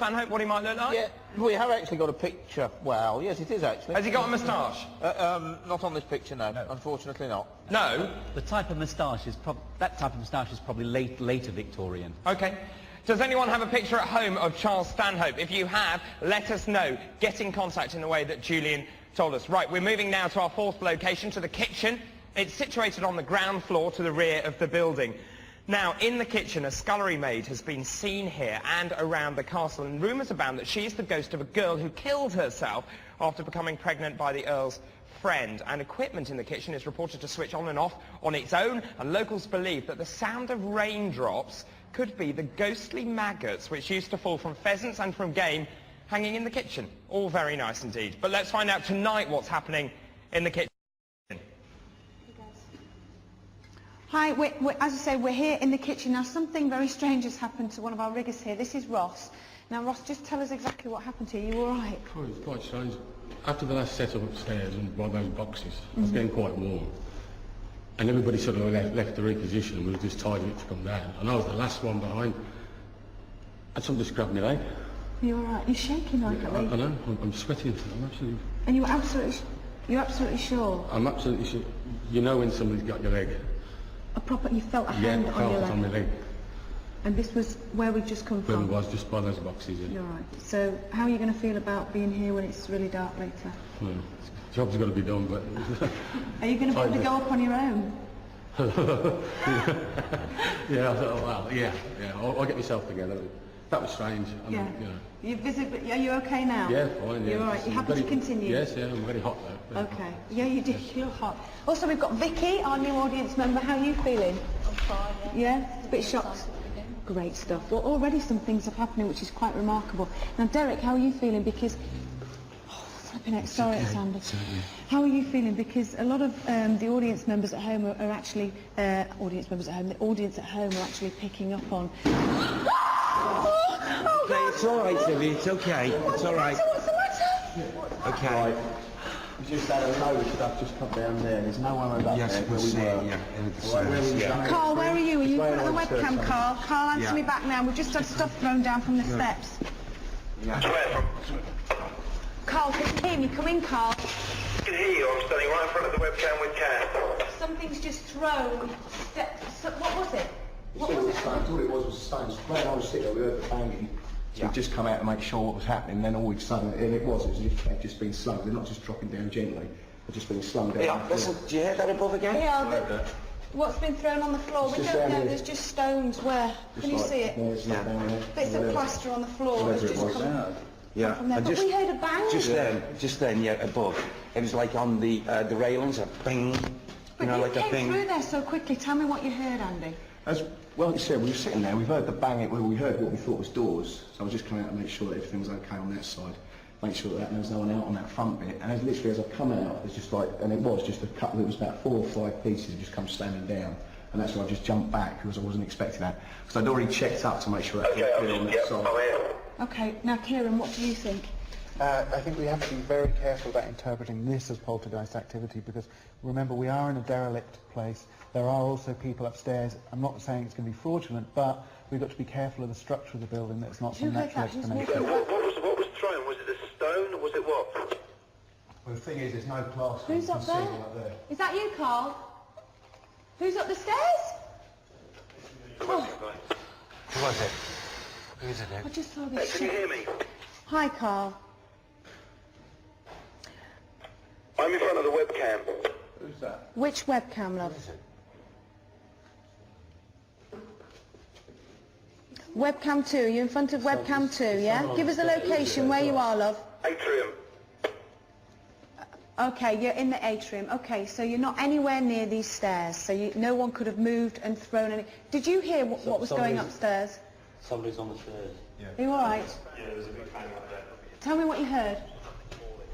Stanhope, what he might look like? Yeah, we have actually got a picture. Well, yes, it is actually. Has he got a moustache? Not on this picture, no. Unfortunately not. No? The type of moustache is probably later Victorian. OK. Does anyone have a picture at home of Charles Stanhope? If you have, let us know. Get in contact in the way that Julian told us. Right, we're moving now to our fourth location, to the kitchen. It's situated on the ground floor to the rear of the building. Now, in the kitchen, a scullery maid has been seen here and around the castle, and rumours abound that she is the ghost of a girl who killed herself after becoming pregnant by the Earl's friend. And equipment in the kitchen is reported to switch on and off on its own, and locals believe that the sound of raindrops could be the ghostly maggots which used to fall from pheasants and from game hanging in the kitchen. All very nice indeed. But let's find out tonight what's happening in the kitchen. Hi, as I say, we're here in the kitchen. Now, something very strange has happened to one of our riggers here. This is Ross. Now, Ross, just tell us exactly what happened to you. You all right? Oh, it's quite strange. After the last set-up upstairs and by those boxes, I was getting quite warm. And everybody sort of left the rig position and we were just tidying it to come down. And I was the last one behind. And someone just grabbed my leg. You all right? You're shaking like that. I know. I'm sweating. I'm absolutely... And you're absolutely sure? I'm absolutely sure. You know when somebody's got your leg. You felt a hand on your leg? Yeah, I felt it on my leg. And this was where we've just come from? Where it was, just by those boxes, yeah. You're right. So, how are you going to feel about being here when it's really dark later? Well, the job's got to be done, but... Are you going to be able to go up on your own? Yeah, I thought, well, yeah. I'll get myself together. That was strange. I mean, you know. Are you okay now? Yeah, fine, yeah. You're all right. You're happy to continue? Yes, yeah, I'm very hot though. Okay. Yeah, you do. You're hot. Also, we've got Vicky, our new audience member. How are you feeling? I'm fine, yeah. Yeah? A bit shocked? Great stuff. Well, already some things are happening, which is quite remarkable. Now, Derek, how are you feeling? Because... Oh, flipping heck, sorry, okay. Sander. How are you feeling? Because a lot of the audience members at home are actually... the audience at home are actually picking up on... Oh, Okay, it's all right, Silly. It's okay. It's all right. What's the matter? Okay. We just had a load of stuff just come down there. There's no one up Yes, there where we were. yeah. Carl, where are you? Are you put on the webcam, Carl? Carl, answer Yeah. me back now. We've just had stuff thrown down from the steps. Yeah. Carl, can you hear me? Come in, Carl. I can hear you. I'm standing right in front of the webcam with Kat. Something's just thrown. What was it? What was it? All it was stones. When I was sitting there, we heard the banging. So we'd just come out to make sure what was happening, and then all of a sudden, and it was as if they'd just been slung. They're not just dropping down gently, they've just been slung down. Yeah, listen, do you hear that above again? Yeah, what's been thrown on the floor? We just don't down know. here. There's just stones. Where? Can you see it? There's not down there. Bits of plaster on the floor. Whatever It's it just was. come Yeah. from there. And But we heard a bang. Just then, yeah, above. It was like on the railings, a bing. But You know, you like a came thing. through there so quickly. Tell me what you heard, Andy. As well, you said, we were sitting there, we've heard the bang, we heard what we thought was doors, so I was just coming out to make sure that everything was okay on that side, make sure that there was no one out on that front bit, and as literally as I come out, it's just like, and it was just a couple, it was about 4 or 5 pieces just come slamming down, and that's why I just jumped back, because I wasn't expecting that, because I'd already checked up to make sure that was clear on that side. Okay, now Kieran, what do you think? I think we have to be very careful about interpreting this as poltergeist activity because, remember, we are in a derelict place. There are also people upstairs. I'm not saying it's going to be fraudulent, but we've got to be careful of the structure of the building. That's not some natural explanation. What was thrown? Was it a stone or was it what? Well, the thing is, there's no plaster. Who's up there? Is that you, Carl? Who's up the stairs? Oh. Who was it? Who is it then? I just saw this. Can you hear me? Hi, Carl. I'm in front of the webcam. Who's that? Which webcam, love? Webcam 2. You're in front of webcam 2, yeah? Give us a location where you are, love. Atrium. Okay, you're in the atrium. Okay, so you're not anywhere near these stairs, so no one could have moved and thrown any... Did you hear what was going upstairs? Somebody's on the stairs. Are you all right? Yeah, there was a big bang up there. Tell me what you heard.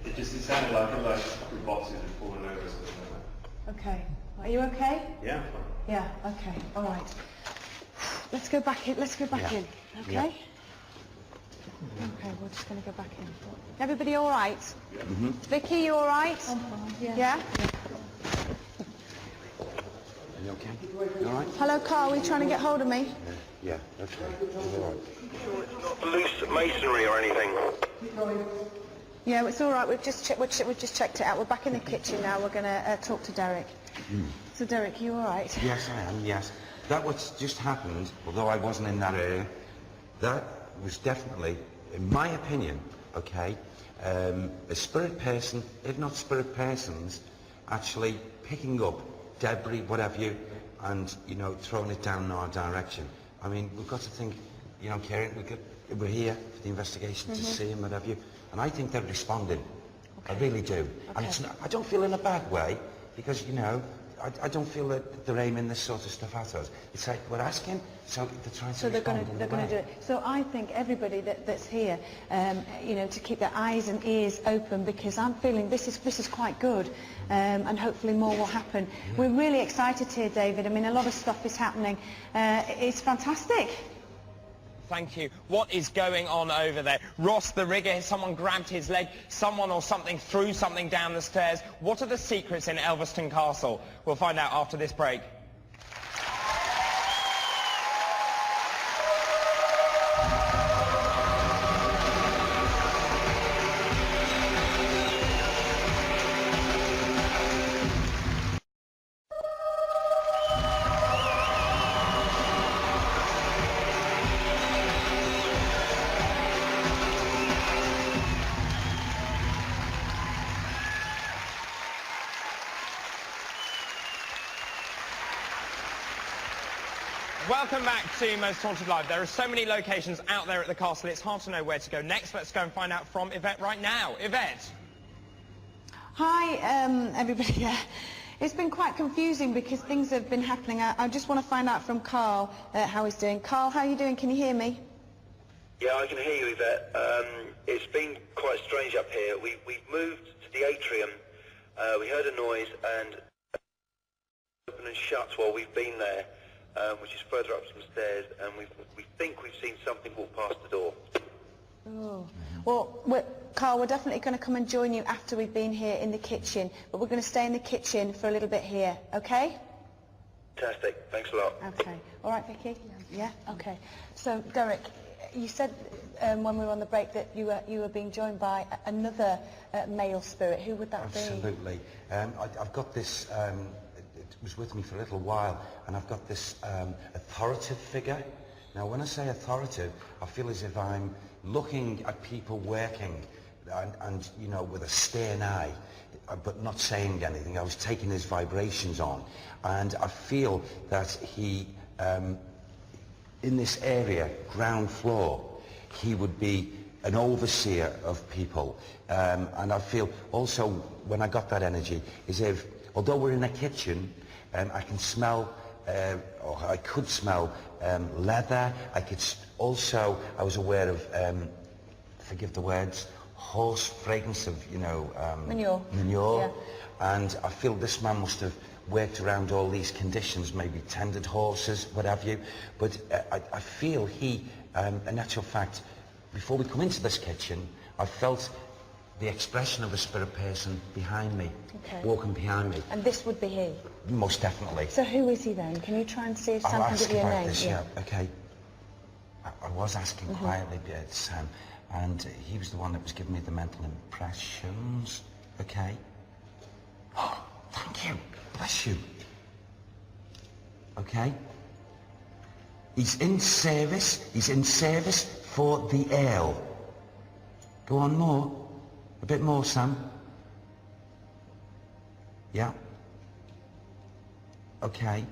It sounded like the boxes had fallen over or something like that. Okay. Are you okay? Yeah. Yeah, okay. All right. Let's go back in. Let's go back in. Okay? Yeah. Okay, we're just going to go back in. Everybody all right? Yeah. Vicky, you all right? I'm fine, yeah. Yeah? Are you okay? You all right? Hello, Carl. Are you trying to get hold of me? Yeah, okay. All right. Sure it's not loose masonry or anything? Yeah, it's all right. We've just checked it out. We're back in the kitchen now. We're going to talk to Derek. So, Derek, you all right? Yes, I am, yes. That what's just happened, although I wasn't in that area, that was definitely, in my opinion, okay, a spirit person, if not spirit persons, actually picking up debris, what have you, and, you know, throwing it down in our direction. I mean, we've got to think, you know, Karen, we're here for the investigation to see and what have you, and I think they're responding. I really do. And it's not, I don't feel in a bad way, because, you know, I don't feel that they're aiming this sort of stuff at us. It's like we're asking, so they're trying to respond. They're going to do it. So I think everybody that's here, you know, to keep their eyes and ears open, because I'm feeling this is quite good, and hopefully more will happen. Yeah. We're really excited here, David. I mean, a lot of stuff is happening. It's fantastic. Thank you. What is going on over there? Ross, the rigger, someone grabbed his leg, someone or something threw something down the stairs. What are the secrets in Elveston Castle? We'll find out after this break. Welcome back to Most Haunted Live. There are so many locations out there at the castle, it's hard to know where to go next. Let's go and find out from Yvette right now. Yvette. Hi, everybody. Yeah. It's been quite confusing because things have been happening. I just want to find out from Carl how he's doing. Carl, how are you doing? Can you hear me? Yeah, I can hear you, Yvette. It's been quite strange up here. We've moved to the atrium. We heard a noise and open and shut while we've been there. Which is further up some stairs, and we think we've seen something walk past the door. Oh. Well, Carl, we're definitely going to come and join you after we've been here in the kitchen, but we're going to stay in the kitchen for a little bit here, okay? Fantastic. Thanks a lot. Okay. All right, Vicky? Yeah? Okay. So, Derek, you said when we were on the break that you were being joined by another male spirit. Who would that be? Absolutely. I've got this... it was with me for a little while, and I've got this authoritative figure. Now, when I say authoritative, I feel as if I'm looking at people working and you know, with a stern eye, but not saying anything. I was taking his vibrations on, and I feel that he, in this area, ground floor, he would be an overseer of people. And I feel also, when I got that energy, is if, although we're in a kitchen, I can smell, or I could smell leather. I could also, I was aware of, forgive the words, horse fragrance of, you know, manure. Manure. Yeah. And I feel this man must have worked around all these conditions, maybe tended horses, what have you. But I feel he, in actual fact, before we come into this kitchen, I felt the expression of a spirit person behind me, walking behind me. And this would be he? Most definitely. So who is he then? Can you try and see if Sam can give you a name? This, yeah. Okay. I was asking quietly, Sam, and he was the one that was giving me the mental impressions. Okay. Oh, thank you. Bless you. Okay. He's in service. He's in service for the ale. Go on, more. A bit more, Sam. Yeah. Okay.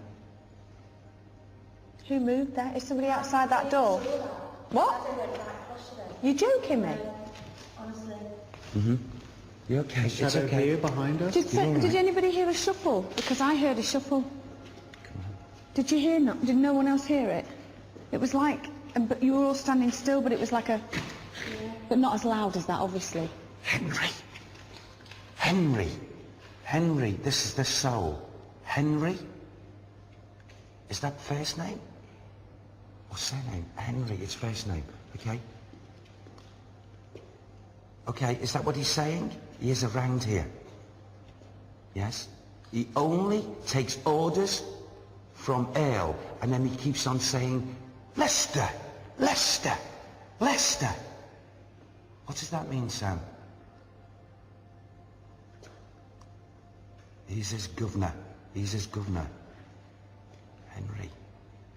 Who moved there? Is somebody outside that door? What? You joking me? Honestly. You okay? It's okay. Here behind us? Did anybody hear a shuffle? Because I heard a shuffle. Did you hear? Did no one else hear it? It was like, but you were all standing still, but it was like a, but not as loud as that, obviously. Henry, this is the soul. Henry? Is that first name? Or surname? Henry, it's first name, okay? Okay, is that what he's saying? He is around here. Yes? He only takes orders from Earl, and then he keeps on saying, Lester, Lester. Lester! What does that mean, Sam? He's his governor. He's his governor.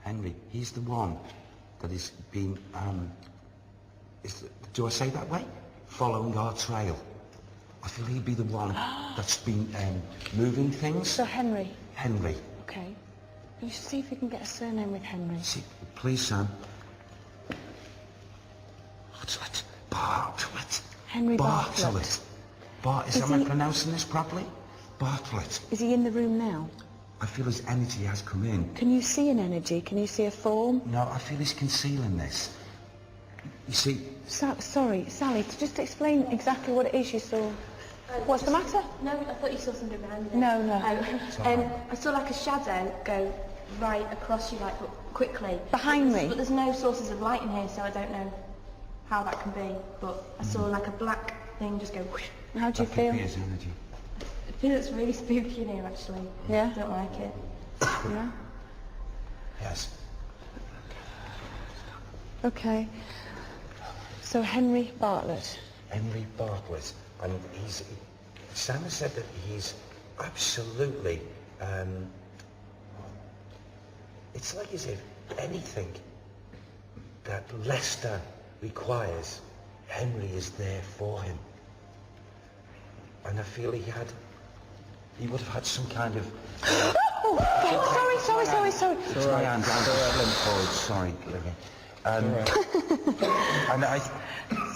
Henry, he's the one that has been, do I say that way? Following our trail. I feel he'd be the one that's been moving things. So Henry? Henry. Okay. You should see if you can get a surname with Henry. See, please, Sam. Bartlett. Bartlett. Henry Bartlett. Am I pronouncing this properly? Bartlett. Is he in the room now? I feel his energy has come in. Can you see an energy? Can you see a form? No, I feel he's concealing this. You see... Sorry, Sally, just explain exactly what it is you saw. What's the matter? No, I thought you saw something behind me. No. I saw like a shadow go right across you, like quickly. Behind me? But there's no sources of light in here, so I don't know how that can be. But I saw like a black thing just go whoosh. How do you feel? That could be his energy. I feel it's really spooky in here, actually. Yeah? I don't like it. Yeah? Yes. Okay. So Henry Bartlett. Henry Bartlett. And Sam has said that he's absolutely, it's like as if anything that Lester requires, Henry is there for him. And I feel he would have had some kind of... Sorry. It's my hand down the lymph nodes, sorry, Olivia. And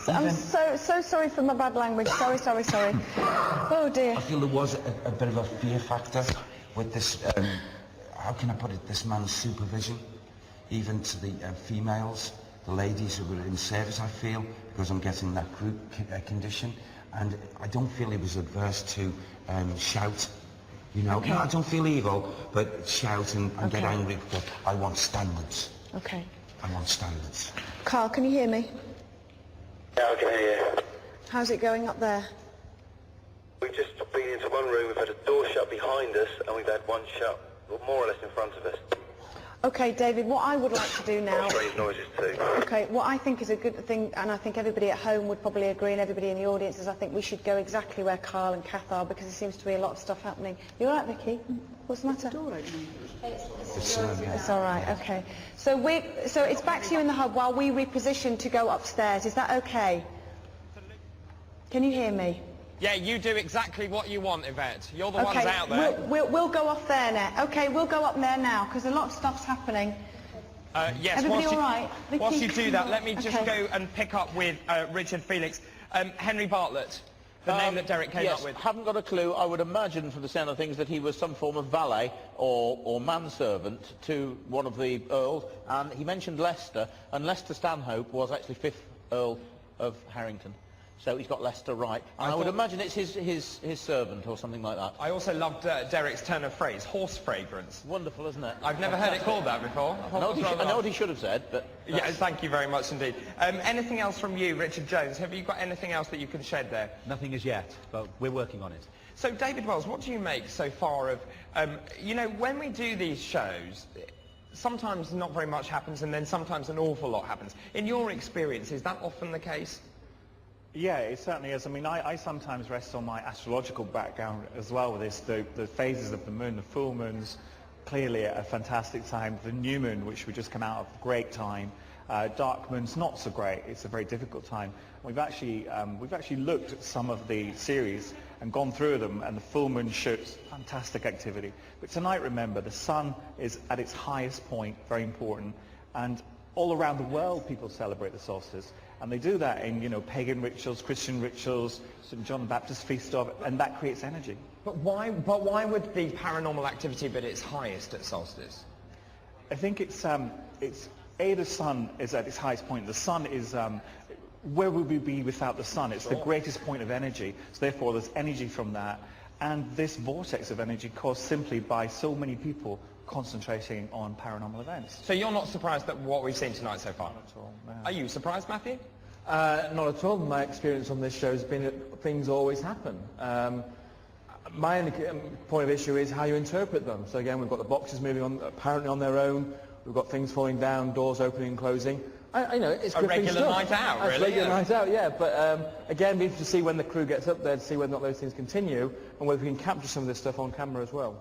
I'm so sorry for my bad language. Sorry. Oh dear. I feel there was a bit of a fear factor with this, how can I put it, this man's supervision, even to the females, the ladies who were in service, I feel, because I'm getting that group condition, and I don't feel he was adverse to shout, you know. Okay. No, I don't feel evil, but shout and get Okay. angry, but I want standards. Okay. I want standards. Carl, can you hear me? Yeah, I can hear you. How's it going up there? We've just been into one room, we've had a door shut behind us, and we've had one shut more or less in front of us. Okay, David, what I would like to do now... Strange noises too. Okay, what I think is a good thing, and I think everybody at home would probably agree, and everybody in the audience, is I think we should go exactly where Carl and Kath are, because there seems to be a lot of stuff happening. You all right, Vicky? What's the matter? It's all right, okay. So it's back to you in the hub while we reposition to go upstairs. Is that okay? Can you hear me? Yeah, you do exactly what you want, Yvette. You're the ones out there. We'll go off there now. Okay, we'll go up there now, because a lot of stuff's happening. Yes, Everybody whilst all right? whilst Vicky? you do that, let me just Okay. go and pick up with Richard Felix. Henry Bartlett, the name that Derek came up with. Haven't got a clue. I would imagine from the sound of things that he was some form of valet or manservant to one of the Earls, and he mentioned Leicester, and Leicester Stanhope was actually 5th Earl of Harrington. So he's got Leicester right. And I would imagine it's his servant or something like that. I also loved Derek's turn of phrase, horse fragrance. Wonderful, isn't it? I've never heard it called that before. I know what he should have said, but... Yeah, thank you very much indeed. Anything else from you, Richard Jones? Have you got anything else that you can shed there? Nothing as yet, but we're working on it. So, David Wells, what do you make so far of, you know, when we do these shows, sometimes not very much happens and then sometimes an awful lot happens. In your experience, is that often the case? Yeah, it certainly is. I mean, I sometimes rest on my astrological background as well with this. The phases of the moon, the full moon's clearly a fantastic time. The new moon, which we just come out of, great time. Dark moon's not so great. It's a very difficult time. We've actually looked at some of the series and gone through them, and the full moon shows fantastic activity. But tonight, remember, the sun is at its highest point, very important, and all around the world people celebrate the solstice. And they do that in, you know, pagan rituals, Christian rituals, St. John the Baptist feast of, and that creates energy. But why would the paranormal activity be at its highest at solstice? I think it's the sun is at its highest point. The sun is, where would we be without the sun? It's the greatest point of energy. So therefore there's energy from that. And this vortex of energy caused simply by so many people concentrating on paranormal events. So you're not surprised at what we've seen tonight so far? Not at all, no. Are you surprised, Matthew? Not at all. My experience on this show has been that things always happen. My only point of issue is how you interpret them. So again, we've got the boxes moving on apparently on their own. We've got things falling down, doors opening and closing. I know, it's a gripping regular stuff. night out, It's really. regular Yeah. night out, yeah. But again, we need to see when the crew gets up there to see whether or not those things continue and whether we can capture some of this stuff on camera as well.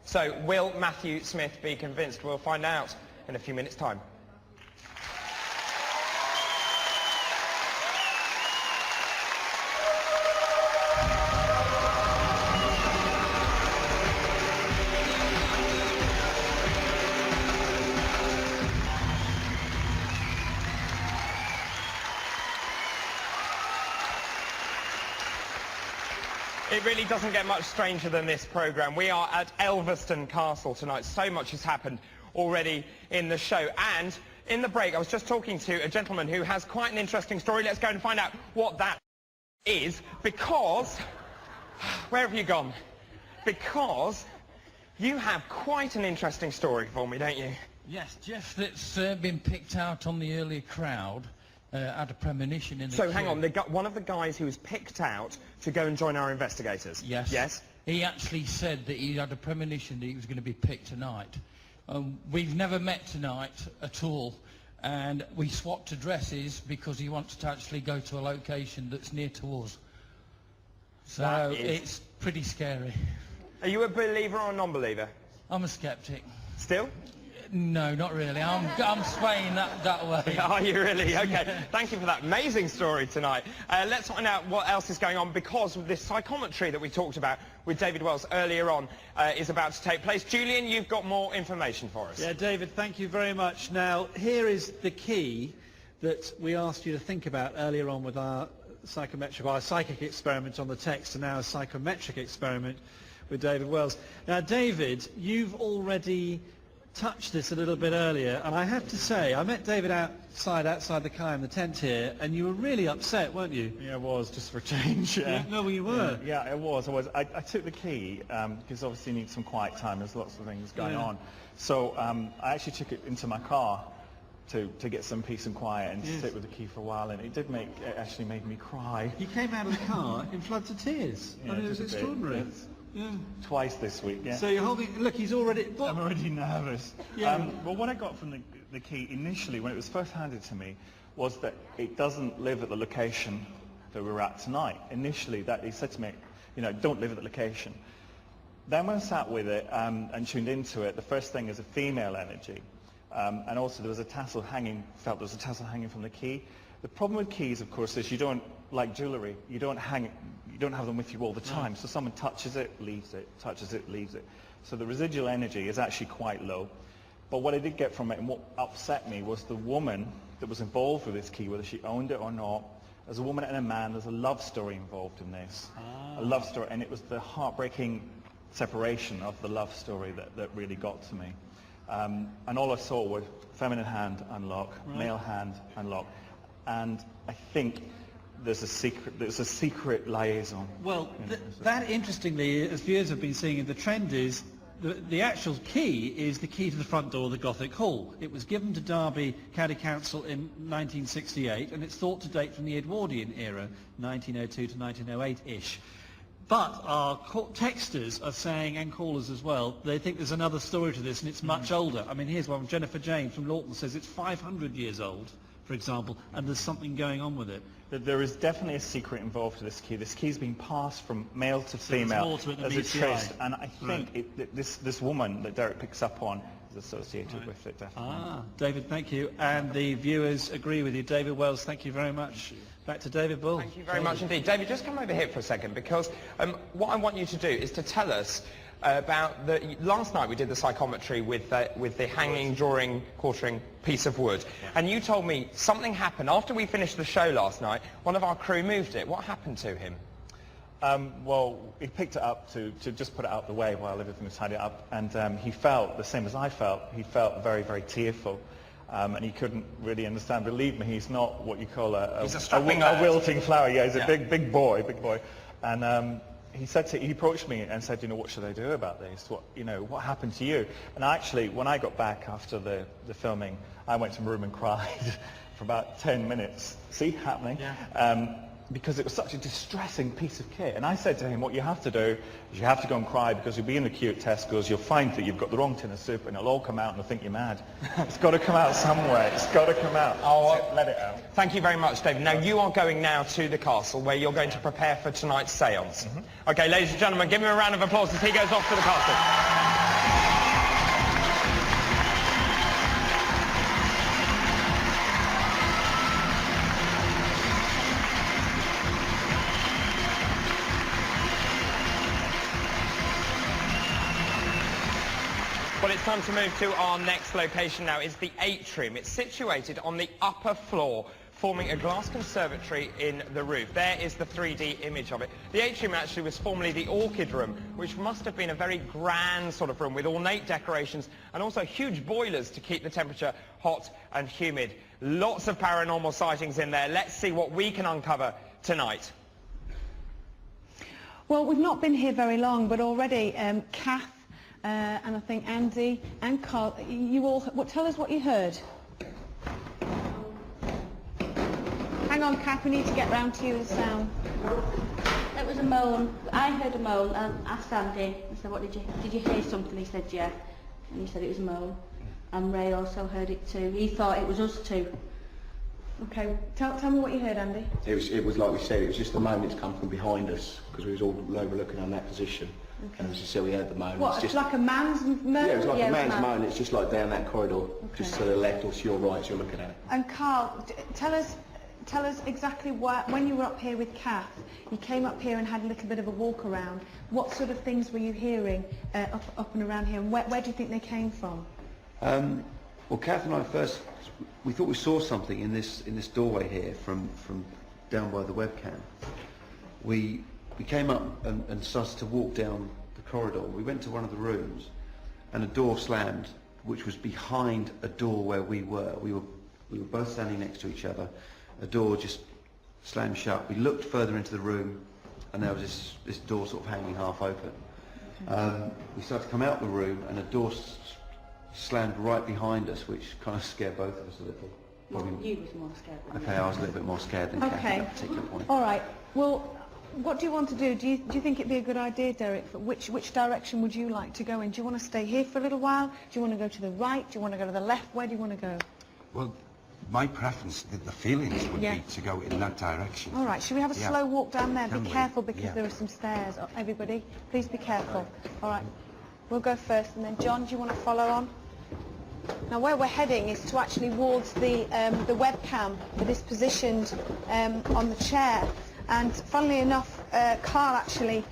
So, will Matthew Smith be convinced? We'll find out in a few minutes' time. It really doesn't get much stranger than this programme. We are at Elverston Castle tonight. So much has happened already in the show. And in the break, I was just talking to a gentleman who has quite an interesting story. Let's go and find out what that is. Because... Where have you gone? Because you have quite an interesting story for me, don't you? Yes, Jeff, that's been picked out on the earlier crowd. Had a premonition in the So hang on, one of the guys who was picked out to go and join our investigators. Yes. Yes. He actually said that he had a premonition that he was going to be picked tonight. We've never met tonight at all, and we swapped addresses because he wants to actually go to a location that's near to us. So it's pretty scary. Are you a believer or a non-believer? I'm a skeptic. Still? No, not really. I'm swaying that way. Are you really? Okay. Thank you for that amazing story tonight. Let's find out what else is going on, because this psychometry that we talked about with David Wells earlier on is about to take place. Julian, you've got more information for us. Yeah, David, thank you very much. Now, here is the key that we asked you to think about earlier on with our psychic experiment on the text, and now a psychometric experiment with David Wells. Now, David, you've already touched this a little bit earlier, and I have to say, I met David outside the car in the tent here, and you were really upset, weren't you? Yeah, I was, just for a change. Yeah. No, you were. Yeah, I was. I took the key, because obviously you need some quiet time, there's lots of things going on. So I actually took it into my car to get some peace and quiet and sit with the key for a while, and it actually made me cry. You came out of the car in floods of tears. Yeah, I mean, it was just a bit. extraordinary. Yeah. Twice this week, yeah. So you're holding, look, he's already... I'm already nervous. Yeah. Well, what I got from the key initially, when it was first handed to me, was that it doesn't live at the location that we're at tonight. Initially, that he said to me, you know, don't live at the location. Then when I sat with it and tuned into it, the first thing is a female energy. And also there was a tassel hanging, felt there was a tassel hanging from the key. The problem with keys, of course, is you don't, like jewellery, you don't have them with you all the time. So someone touches it, leaves it, touches it, leaves it. So the residual energy is actually quite low. But what I did get from it, and what upset me, was the woman that was involved with this key, whether she owned it or not. As a woman and a man, there's a love story involved in this. A love story, and it was the heartbreaking separation of the love story that really got to me. And all I saw was feminine hand unlock, male hand unlock. And I think there's a secret liaison. Well, that interestingly, as viewers have been seeing, the trend is the actual key is the key to the front door of the Gothic Hall. It was given to Derby County Council in 1968, and it's thought to date from the Edwardian era, 1902 to 1908-ish. But our texters are saying, and callers as well, they think there's another story to this, and it's much older. I mean, here's one. Jennifer James from Lawton says it's 500 years old, for example, and there's something going on with it. There is definitely a secret involved to this key. This key's been passed from male to female as it's traced, and I think this woman that Derek picks up on is associated with it, definitely. David, thank you. And the viewers agree with you. David Wells, thank you very much. Back to David Bull. Thank you very much indeed. David, just come over here for a second, because what I want you to do is to tell us about last night we did the psychometry with the hanging, drawing, quartering piece of wood. Yeah. And you told me something happened after we finished the show last night. One of our crew moved it. What happened to him? Well, he picked it up to just put it out of the way while everything was tidied up, and he felt the same as I felt. He felt very, very tearful. And he couldn't really understand. Believe me, he's not what you call a wilting flower. Yeah, he's a big boy. And he approached me and said, you know, what should I do about this? What happened to you? And actually, when I got back after the filming, I went to my room and cried for about 10 minutes. See, happening. Yeah. because it was such a distressing piece of kit. And I said to him, what you have to do is you have to go and cry, because you'll be in the queue at Tesco's, you'll find that you've got the wrong tin of soup, and it'll all come out and they'll think you're mad. It's got to come out somewhere. It's got to come out. So let it out. Thank you very much, David. Now, you are going now to the castle where you're going to prepare for tonight's séance. OK, ladies and gentlemen, give him a round of applause as he goes off to the castle. Well, it's time to move to our next location now. It's the atrium. It's situated on the upper floor, forming a glass conservatory in the roof. There is the 3D image of it. The atrium actually was formerly the orchid room, which must have been a very grand sort of room with ornate decorations and also huge boilers to keep the temperature hot and humid. Lots of paranormal sightings in there. Let's see what we can uncover tonight. Well, we've not been here very long, but already Kath and I think Andy and Carl, you all, tell us what you heard. Hang on, Kath, we need to get round to you with the sound. It was a moan. I heard a moan and asked Andy, I said, what did you hear something? He said, yeah. And he said it was a moan. And Ray also heard it too. He thought it was us two. Okay, tell me what you heard, Andy. It was like we said, it was just the moan that's come from behind us, because we was all overlooking on that position. Okay. And as you said, we heard the moan. What, it's just like a man's moan? Yeah, it was like a man's moan. It's just like down that corridor, just to the left or to your right as you're looking at it. And Carl, tell us exactly when you were up here with Kath, you came up here and had a little bit of a walk around. What sort of things were you hearing up and around here, and where do you think they came from? Well, Kath and I first, we thought we saw something in this doorway here from down by the webcam. We came up and started to walk down the corridor. We went to one of the rooms, and a door slammed, which was behind a door where we were. We were both standing next to each other. A door just slammed shut. We looked further into the room, and there was this door sort of hanging half open. Okay. We started to come out the room, and a door slammed right behind us, which kind of scared both of us a little. You was more scared. Okay, I was a little bit more scared than Kath at that particular point. All right. Well, what do you want to do? Do you think it'd be a good idea, Derek? Which direction would you like to go in? Do you want to stay here for a little while? Do you want to go to the right? Do you want to go to the left? Where do you want to go? Well, my preference, the feelings would be to go in that direction. All right, should we have a slow walk down there? Can be we? careful, because there are some stairs. Everybody, please be careful. All right, we'll go first, and then John, do you want to follow on? Now, where we're heading is to actually towards the webcam that is positioned on the chair. And funnily enough, Carl actually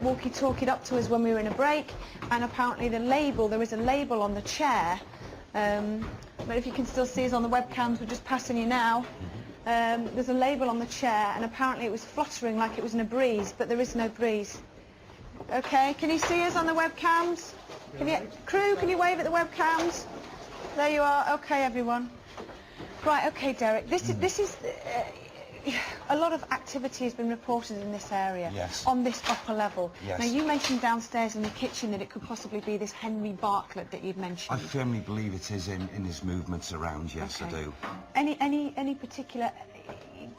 walkie-talkied up to us when we were in a break, and apparently there is a label on the chair. But if you can still see us on the webcams, we're just passing you now. There's a label on the chair, and apparently it was fluttering like it was in a breeze, but there is no breeze. Okay, can you see us on the webcams? Crew, can you wave at the webcams? There you are. Okay, everyone. Right, okay, Derek. This is a lot of activity has been reported in this area. Yes. On this upper level. Yes. Now, you mentioned downstairs in the kitchen that it could possibly be this Henry Bartlett that you'd mentioned. I firmly believe it is in his movements around, yes, I do. Any particular...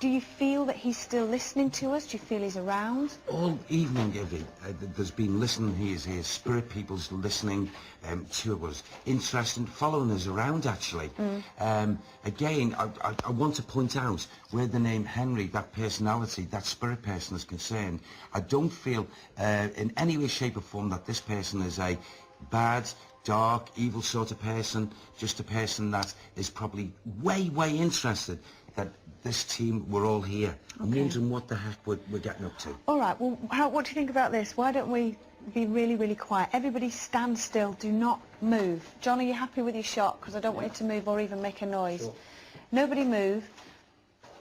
Do you feel that he's still listening to us? Do you feel he's around? All evening, there's been listening. He is here. Spirit people's listening to us, interested, following us around, actually. Again, I want to point out where the name Henry, that personality, that spirit person is concerned, I don't feel in any way, shape or form that this person is a bad, dark, evil sort of person, just a person that is probably way, way interested that this team, we're all here. I'm wondering what the heck we're getting up to. All right, well, what do you think about this? Why don't we be really, really quiet? Everybody stand still, do not move. John, are you happy with your shot? Because I don't want you to move or even make a noise. Sure. Nobody move.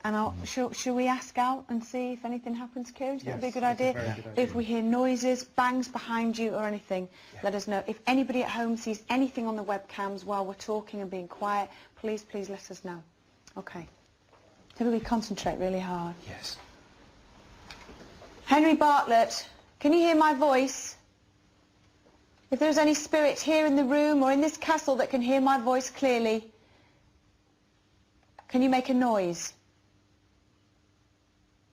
And shall we ask out and see if anything happens, Kieran? Would that be a good idea? Good idea? If we hear noises, bangs behind you or anything, let us know. If anybody at home sees anything on the webcams while we're talking and being quiet, please let us know. Okay. Everybody concentrate really hard. Yes. Henry Bartlett, can you hear my voice? If there's any spirit here in the room or in this castle that can hear my voice clearly, can you make a noise?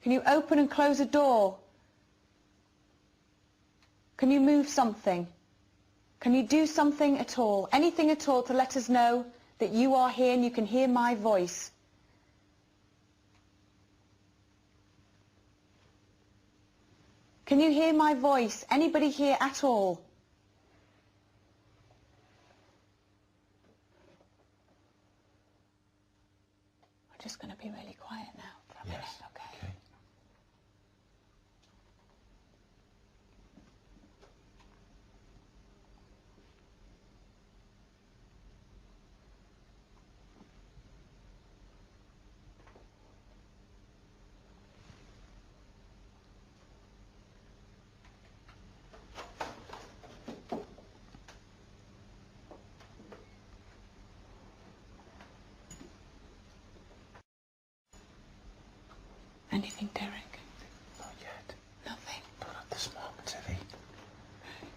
Can you open and close a door? Can you move something? Can you do something at all? Anything at all to let us know that you are here and you can hear my voice? Can you hear my voice? Anybody here at all? We're just going to be really quiet now for a minute, okay? Anything, Derek? Not yet. Nothing? Not at this moment, Evie.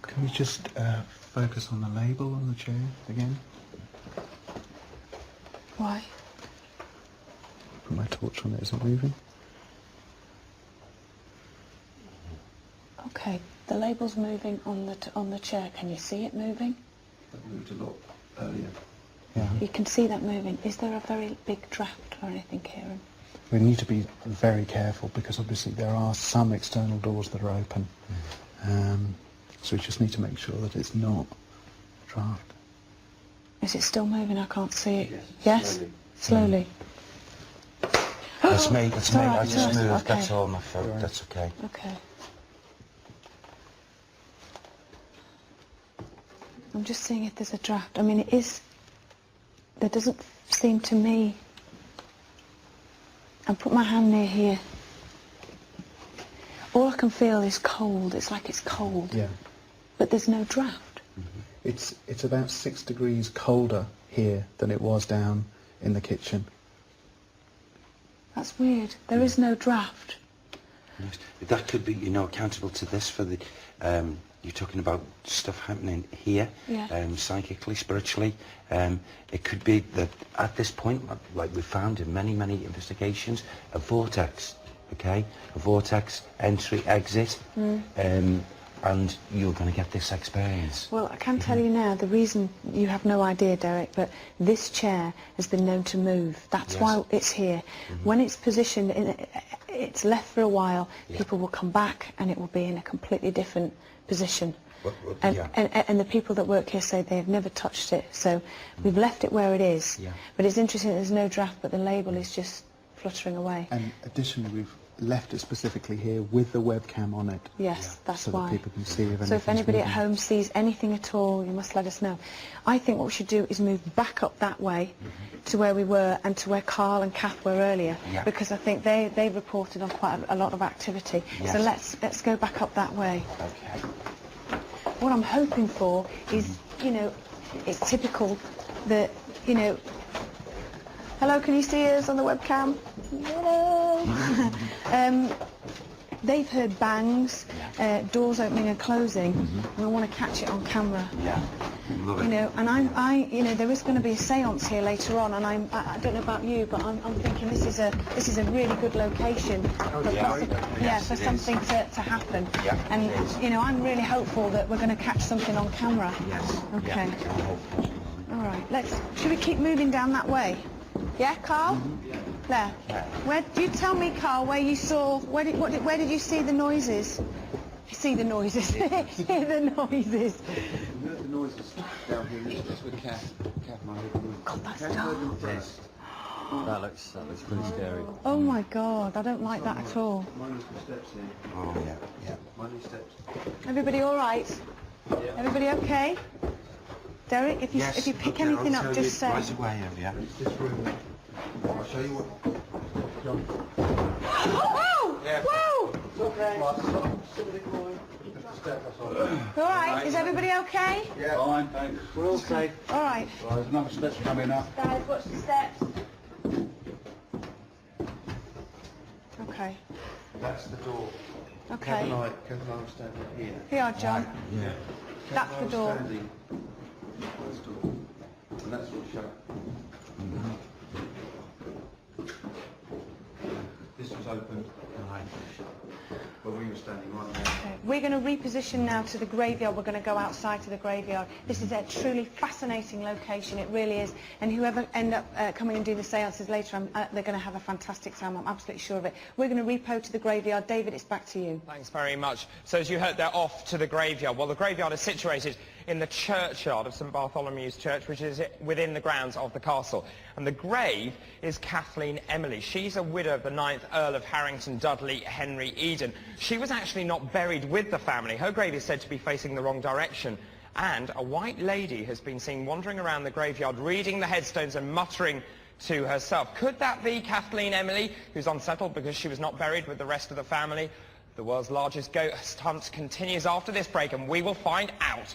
Can we just focus on the label on the chair again? Why? Put my torch on it, is it moving? Okay, the label's moving on the chair. Can you see it moving? It moved a lot earlier. Yeah. You can see that moving. Is there a very big draft or anything, Kieran? We need to be very careful because obviously there are some external doors that are open. So we just need to make sure that it's not draft. Is it still moving? I can't see it. Yes? Slowly. That's me, that's me. I just moved, Okay. that's all my fault. That's okay. Okay. I'm just seeing if there's a draft. I mean, it is... There doesn't seem to me... I'll put my hand near here. All I can feel is cold. It's like it's cold. Yeah. But there's no draft. It's about 6 degrees colder here than it was down in the kitchen. That's weird. There is no draft. Yes. That could be, you know, accountable to this for the... you're talking about stuff happening here, psychically, spiritually. It could be that at this point, like we found in many, many investigations, a vortex, okay? A vortex, entry, exit, and you're going to get this experience. Well, I can tell you now, the reason you have no idea, Derek, but this chair has been known to move. That's why it's here. When it's positioned, it's left for a while, people will come back and it will be in a completely different position. And the people that work here say they have never touched it, so we've left it where it is. But it's interesting that there's no draft, but the label is just fluttering away. And additionally, we've left it specifically here with the webcam on it. Yes, that's so why. That people can see if so if anybody moving. at home sees anything at all, you must let us know. I think what we should do is move back up that way to where we were and to where Carl and Kath were earlier, because I think they reported on quite a lot of activity. So let's go back up that way. Okay. What I'm hoping for is, you know, it's typical that, you know... Hello, can you see us on the webcam? Hello! They've heard bangs, doors opening and closing, and I want to catch it on camera. Yeah, love it. You know, and you know, there is going to be a séance here later on, and I don't know about you, but I'm thinking this is a really good location for something to happen. And you know, I'm really hopeful that we're going to catch something on camera. Yes. Okay. All right. Should we keep moving down that way? Yeah, Carl? There. Where? You tell me, Carl, where you saw... Where did you see the noises? See the noises. Hear the noises. We heard the noises down here. That's with Kath. Kath and I heard them. God, that's Kath heard them dark. first. That looks pretty scary. Oh my God, I don't like that at all. Mine the steps here. Oh, yeah. Mine the steps. Everybody all right? Everybody okay? Derek, if you pick anything up, just say. Right away, yeah. It's this room. I'll show you what... John. Oh! Whoa! It's okay. All right, is everybody okay? Yeah. Fine, thanks. We're all safe. All right. There's another steps coming up. Guys, watch the steps. Okay. That's the door. Okay. Kath and I were standing here. Here you are, John. Yeah. That's the door. Standing. That's the door. And that's all shut. This was open happened. Right. Well, we were standing right there. Okay. We're going to reposition now to the graveyard. We're going to go outside to the graveyard. This is a truly fascinating location. It really is. And whoever end up coming and doing the seances later on, they're going to have a fantastic time. I'm absolutely sure of it. We're going to repo to the graveyard. David, it's back to you. Thanks very much. So as you heard, they're off to the graveyard. Well, the graveyard is situated in the churchyard of St Bartholomew's Church, which is within the grounds of the castle. And the grave is Kathleen Emily. She's a widow of the 9th Earl of Harrington Dudley Henry Eden. She was actually not buried with the family. Her grave is said to be facing the wrong direction. And a white lady has been seen wandering around the graveyard, reading the headstones and muttering to herself. Could that be Kathleen Emily, who's unsettled because she was not buried with the rest of the family? The world's largest ghost hunt continues after this break, and we will find out.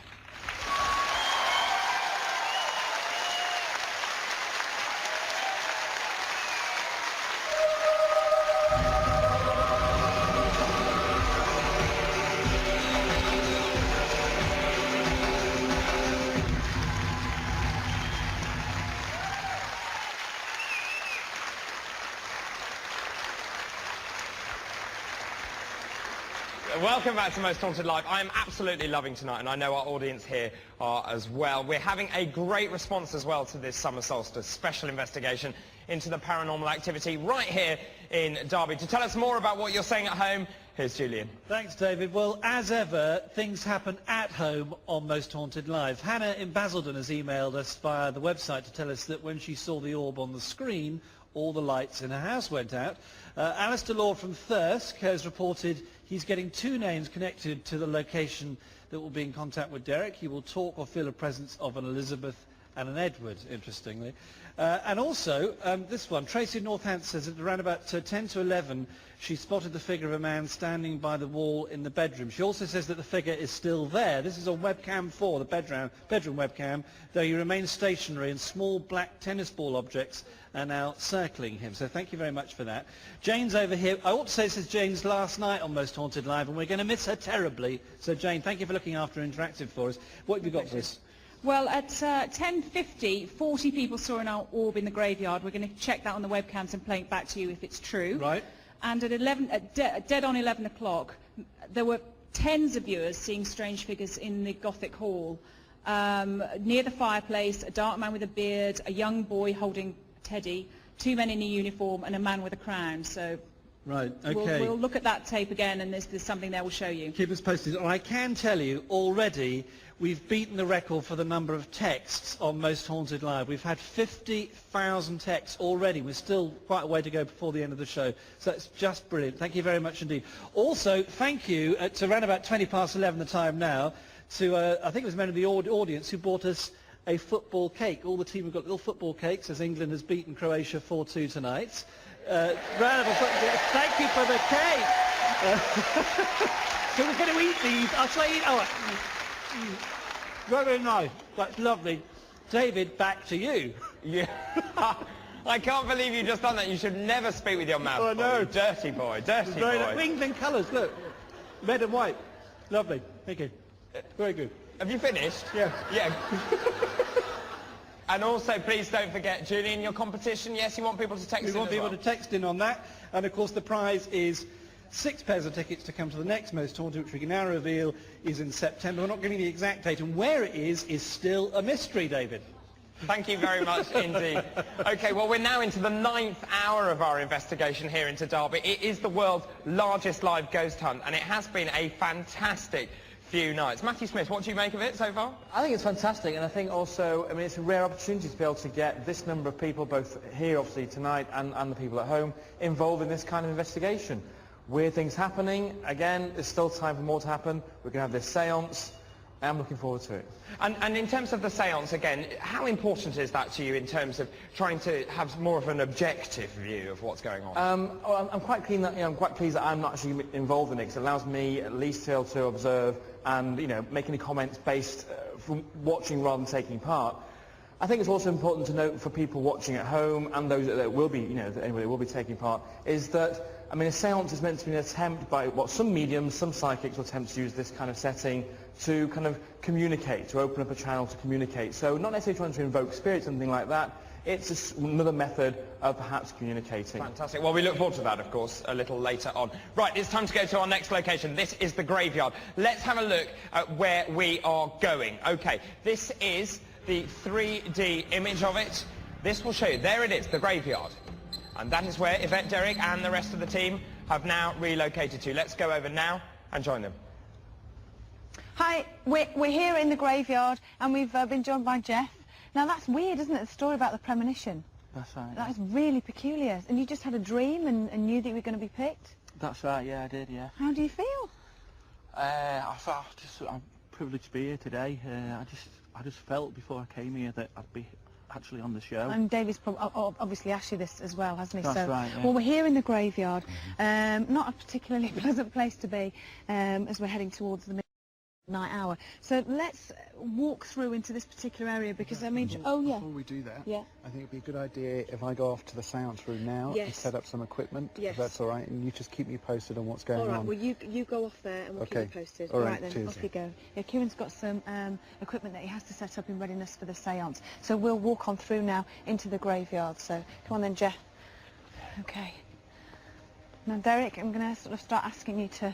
Welcome back to Most Haunted Live. I am absolutely loving tonight, and I know our audience here are as well. We're having a great response as well to this Summer Solstice special investigation into the paranormal activity right here in Derby. To tell us more about what you're saying at home, here's Julian. Thanks, David. Well, as ever, things happen at home on Most Haunted Live. Hannah in Basildon has emailed us via the website to tell us that when she saw the orb on the screen, all the lights in her house went out. Alistair Lord from Thirsk has reported he's getting 2 names connected to the location that will be in contact with Derek. He will talk or feel a presence of an Elizabeth and an Edward, interestingly. And also, this one, Tracy in Northants says that around about 10 to 11, she spotted the figure of a man standing by the wall in the bedroom. She also says that the figure is still there. This is on webcam 4, the bedroom webcam, though he remains stationary and small black tennis ball objects are now circling him. So thank you very much for that. Jane's over here. I ought to say this is Jane's last night on Most Haunted Live, and we're going to miss her terribly. So Jane, thank you for looking after Interactive for us. What have you got for us? Well, at 10:50, 40 people saw an orb in the graveyard. We're going to check that on the webcams and play it back to you if it's true. Right. And at dead on 11 o'clock, there were tens of viewers seeing strange figures in the Gothic Hall. Near the fireplace, a dark man with a beard, a young boy holding Teddy, 2 men in a uniform, and a man with a crown. So. Right, okay. We'll look at that tape again, and there's something there we'll show you. Keep us posted. And I can tell you already we've beaten the record for the number of texts on Most Haunted Live. We've had 50,000 texts already. We're still quite a way to go before the end of the show. So it's just brilliant. Thank you very much indeed. Also, thank you to around about 20 past 11 the time now to, I think it was a member of the audience who bought us a football cake. All the team have got little football cakes as England has beaten Croatia 4-2 tonight. Round of applause. Thank you for the cake. So we're going to eat these. I'll say eat. Oh, very nice. That's lovely. David, back to you. Yeah. I can't believe you've just done that. You should never speak with your mouth full. No. Dirty boy, dirty boy. England colours, look. Red and white. Lovely. Thank you. Very good. Have you finished? Yeah. Yeah. And also, please don't forget, Julian, your competition, yes, you want people to text in as well? We want people to text in on that. And, of course, the prize is 6 pairs of tickets to come to the next Most Haunted, which we can now reveal is in September. We're not giving the exact date, and where it is still a mystery, David. Thank you very much indeed. OK, well, we're now into the 9th hour of our investigation here into Derby. It is the world's largest live ghost hunt, and it has been a fantastic few nights. Matthew Smith, what do you make of it so far? I think it's fantastic, and I think also, I mean, it's a rare opportunity to be able to get this number of people, both here obviously tonight and the people at home, involved in this kind of investigation. Weird things happening. Again, there's still time for more to happen. We're going to have this séance. I'm looking forward to it. And in terms of the séance, again, how important is that to you in terms of trying to have more of an objective view of what's going on? I'm quite keen that, I'm quite pleased that I'm not actually involved in it, because it allows me at least to be able to observe and, make any comments based from watching rather than taking part. I think it's also important to note for people watching at home and those that will be, that anybody will be taking part, is that, a séance is meant to be an attempt by some mediums, some psychics will attempt to use this kind of setting to kind of communicate, to open up a channel to communicate. So not necessarily trying to invoke spirits or anything like that. It's just another method of perhaps communicating. Fantastic. Well, we look forward to that, of course, a little later on. Right, it's time to go to our next location. This is the graveyard. Let's have a look at where we are going. OK, this is the 3D image of it. This will show you. There it is, the graveyard. And that is where Yvette, Derek and the rest of the team have now relocated to. Let's go over now and join them. Hi, we're here in the graveyard and we've been joined by Jeff. Now that's weird, isn't it, the story about the premonition? That's right. That is really peculiar. And you just had a dream and knew that you were going to be picked? That's right, yeah, I did, yeah. How do you feel? I thought, I'm privileged to be here today. I just felt before I came here that I'd be actually on the show. And David's obviously asked you this as well, hasn't he? That's right, yeah. Well, we're here in the graveyard. Not a particularly pleasant place to be as we're heading towards the midnight hour. So let's walk through into this particular area because, I mean... Before we do that, I think it'd be a good idea if I go off to the seance room now and set up some equipment, if that's all right, and you just keep me posted on what's going on. All right, well, you go off there and we'll keep you posted. All right, then, cheers. off you go. Yeah, Kieran's got some equipment that he has to set up in readiness for the seance. So we'll walk on through now into the graveyard. So come on then, Jeff. OK. Now, Derek, I'm going to sort of start asking you to...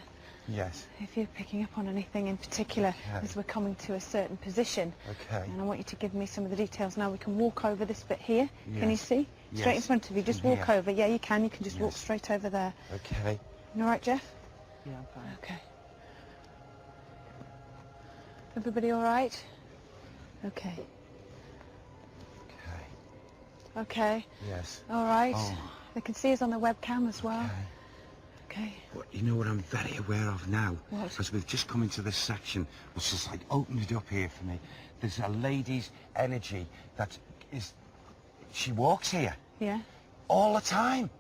Yes. If you're picking up on anything in particular as we're coming to a certain position. Okay. And I want you to give me some of the details. Now we can walk over this bit here. Yes. Can you see? Yes. Straight in front of you. Just From walk here. over. Yeah, you can. You can just walk straight over there. Okay. You all right, Jeff? Yeah, I'm fine. Okay. Everybody all right? Okay. Okay. Okay. Yes. All right. Oh. They can see us on the webcam as well. Okay. Well, you know what I'm very aware of now? What? Because we've just come into this section, which is like opened it up here for me. There's a lady's energy that is... She walks here. Yeah. All the time.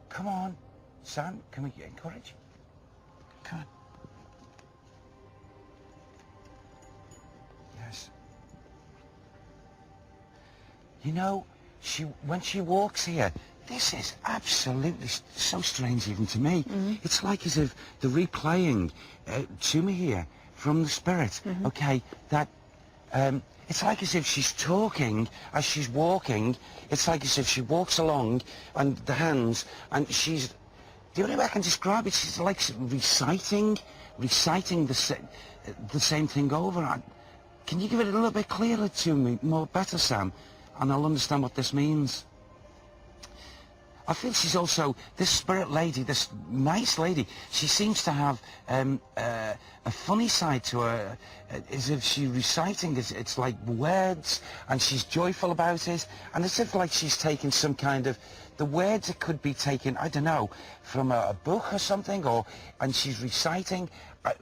Come on. Sam, can we encourage? Come on. Yes. You know, when she walks here, this is absolutely so strange even to me. It's like as if they're replaying to me here from the spirit. Okay, that it's like as if she's talking as she's walking. It's like as if she walks along and the hands, and she's... The only way I can describe it, she's like reciting the same thing over. Can you give it a little bit clearer to me, more better, Sam? And I'll understand what this means. I feel she's also, this spirit lady, this nice lady, she seems to have a funny side to her, as if she's reciting, it's like words, and she's joyful about it, and it's as if like she's taking some kind of, the words it could be taken, I don't know, from a book or something, and she's reciting,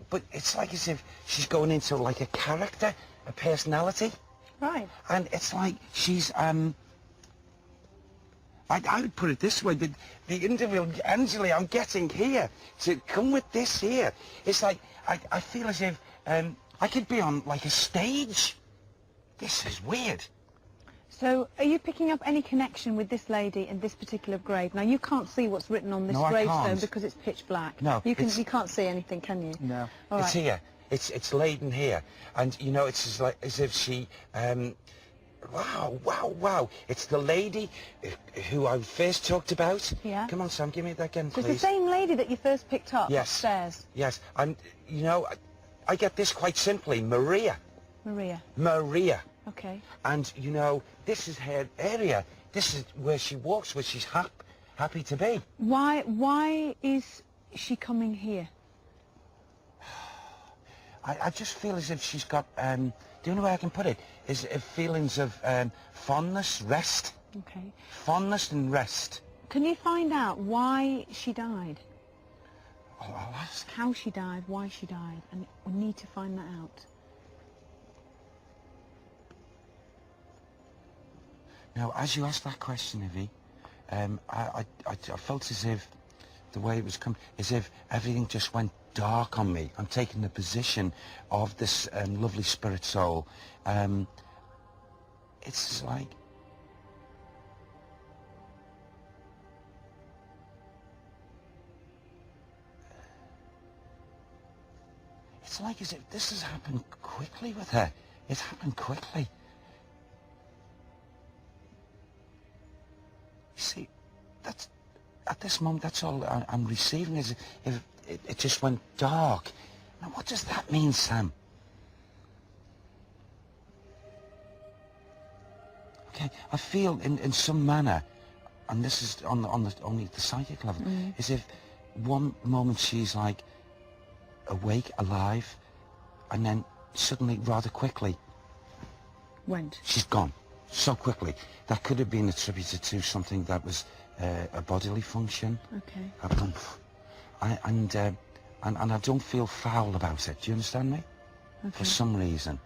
but it's like as if she's going into like a character, a personality. Right. And it's like she's, I would put it this way, the individual energy I'm getting here, to come with this here, it's like, I feel as if I could be on like a stage. This is weird. So, are you picking up any connection with this lady and this particular grave? Now, you can't see what's written on this gravestone because it's pitch black. No, you can't see anything, can you? No. All It's right. here. It's laden here, and you know, it's just like as if she. Wow! It's the lady who I first talked about. Yeah. Come on, Sam, give me that again, So please. it's the same lady that you first picked up Yes. upstairs? Yes, and you know, I get this quite simply, Maria. Maria. Okay. And you know, this is her area. This is where she walks, where she's happy to be. Why is she coming here? I just feel as if she's got, the only way I can put it is feelings of fondness, rest. Okay. Fondness and rest. Can you find out why she died? I'll ask. How she died, why she died, and we need to find that out. Now, as you asked that question, Ivy, I felt as if the way it was coming, as if everything just went dark on me. I'm taking the position of this lovely spirit soul. It's like... It's like as if this has happened quickly with her. It's happened quickly. at this moment, that's all I'm receiving is if it just went dark. Now, what does that mean, Sam? Okay, I feel in some manner, and this is only the psychic level, as if one moment she's like awake, alive, and then suddenly, rather quickly, Went. she's gone so quickly. That could have been attributed to something that was a bodily function. Okay. And I don't feel foul about it. Do you understand me? Okay. For some reason.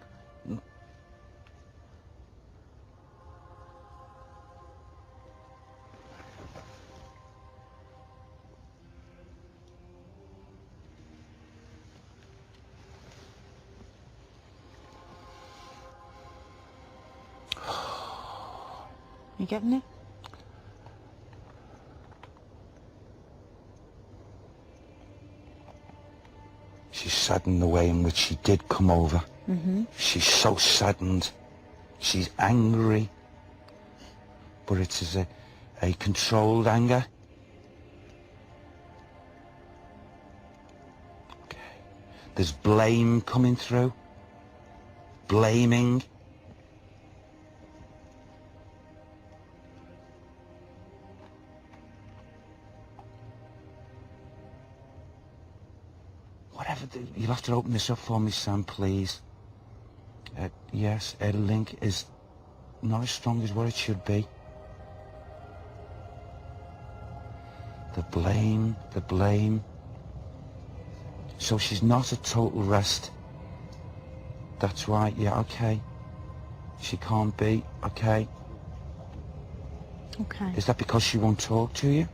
You getting it? She's saddened the way in which she did come over. Mm-hmm. She's so saddened. She's angry. But it is a controlled anger. Okay. There's blame coming through. Blaming. Whatever, you'll have to open this up for me, Sam, please. Yes, a link is not as strong as what it should be. The blame. So she's not a total rest. That's right, yeah, okay. She can't be, okay. Okay. Is that because she won't talk to you?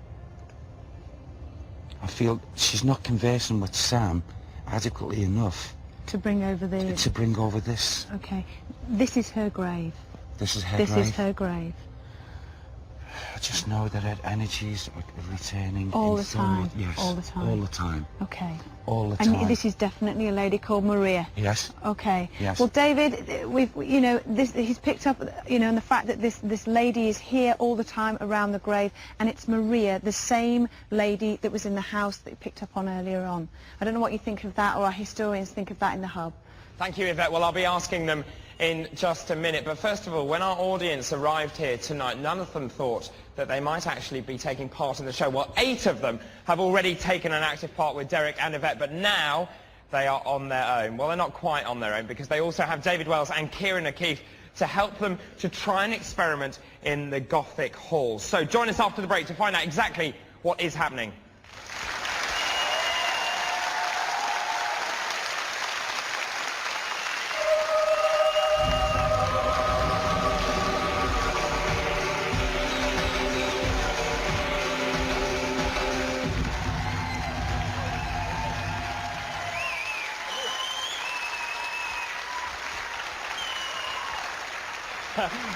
I feel she's not conversing with Sam adequately enough To bring over the... to bring over this. Okay. This is her grave. This is her This grave. is her grave. I just know that her energies are returning All in the so time. much- Yes, All the time. all the time. Okay. All the time. And this is definitely a lady called Maria. Yes. Okay. Yes. Well, David, he's picked up, on the fact that this lady is here all the time around the grave, and it's Maria, the same lady that was in the house that he picked up on earlier on. I don't know what you think of that, or our historians think of that in the hub. Thank you, Yvette. Well, I'll be asking them in just a minute. But first of all, when our audience arrived here tonight, none of them thought that they might actually be taking part in the show. Well, 8 of them have already taken an active part with Derek and Yvette, but now they are on their own. Well, they're not quite on their own, because they also have David Wells and Kieran O'Keefe to help them to try and experiment in the Gothic Hall. So join us after the break to find out exactly what is happening.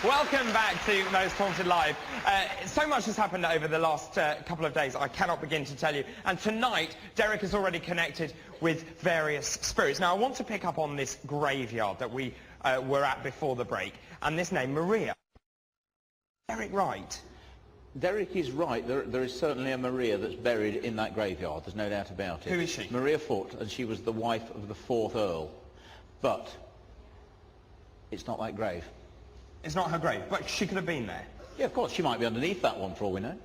Welcome back to Most Haunted Live. So much has happened over the last couple of days, I cannot begin to tell you. And tonight, Derek has already connected with various spirits. Now, I want to pick up on this graveyard that we were at before the break, and this name, Maria. Derek right? Derek is right. There is certainly a Maria that's buried in that graveyard. There's no doubt about it. Who is she? Maria Foote, and she was the wife of the 4th Earl. But it's not that grave. It's not her grave, but she could have been there. Yeah, of course. She might be underneath that one, for all we know.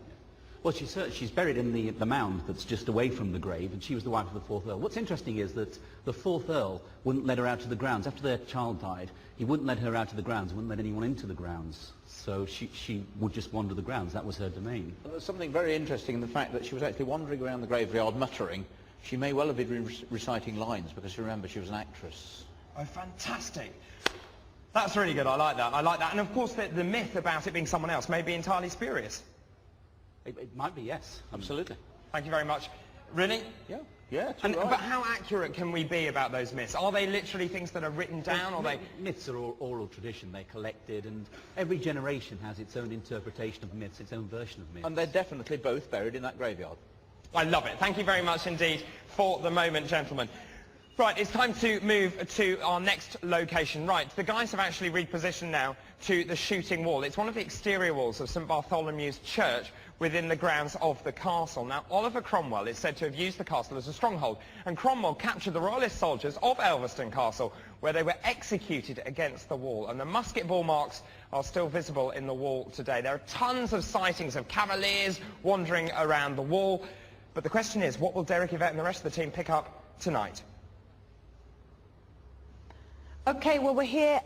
Well, she's buried in the mound that's just away from the grave, and she was the wife of the 4th Earl. What's interesting is that the 4th Earl wouldn't let her out to the grounds. After their child died, he wouldn't let her out to the grounds, wouldn't let anyone into the grounds. So she would just wander the grounds. That was her domain. Well, there's something very interesting in the fact that she was actually wandering around the graveyard muttering. She may well have been reciting lines, because remember, she was an actress. Oh, fantastic. That's really good. I like that. I like that. And of course, the myth about it being someone else may be entirely spurious. It might be, yes. Absolutely. Thank you very much. Really? Yeah. Yeah, But how accurate can we be about those myths? Are they literally things that are written down, or they... Myths are oral tradition. They're collected, and every generation has its own interpretation of myths, its own version of myths. And they're definitely both buried in that graveyard. I love it. Thank you very much indeed for the moment, gentlemen. Right, it's time to move to our next location. Right, the guys have actually repositioned now to the shooting wall. It's one of the exterior walls of St Bartholomew's Church, within the grounds of the castle. Now, Oliver Cromwell is said to have used the castle as a stronghold, and Cromwell captured the royalist soldiers of Elverston Castle, where they were executed against the wall, and the musket ball marks are still visible in the wall today. There are tons of sightings of cavaliers wandering around the wall, but the question is, what will Derek, Yvette and the rest of the team pick up tonight? Okay, well, we're here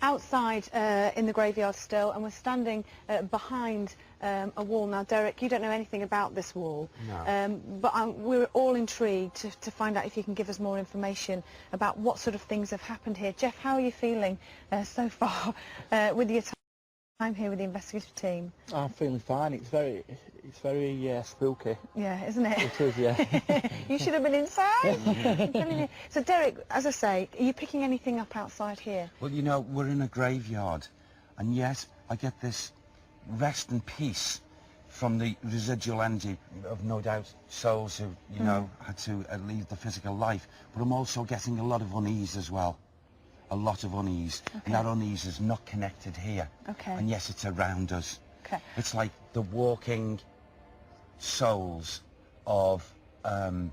outside in the graveyard still, and we're standing behind a wall. Now, Derek, you don't know anything about this wall, No. but we're all intrigued to find out if you can give us more information about what sort of things have happened here. Jeff, how are you feeling so far with your time here with the investigative team? I'm feeling fine. It's very spooky. Yeah, isn't it? It is, yeah. You should have been inside. I'm telling you. So, Derek, as I say, are you picking anything up outside here? Well, you know, we're in a graveyard, and yet I get this rest and peace from the residual energy of, no doubt, souls who, you know, had to leave the physical life. But I'm also getting a lot of unease as well. A lot of unease. Okay. And that unease is not connected here. Okay. And yes, it's around us. Okay. It's like the walking souls of, well,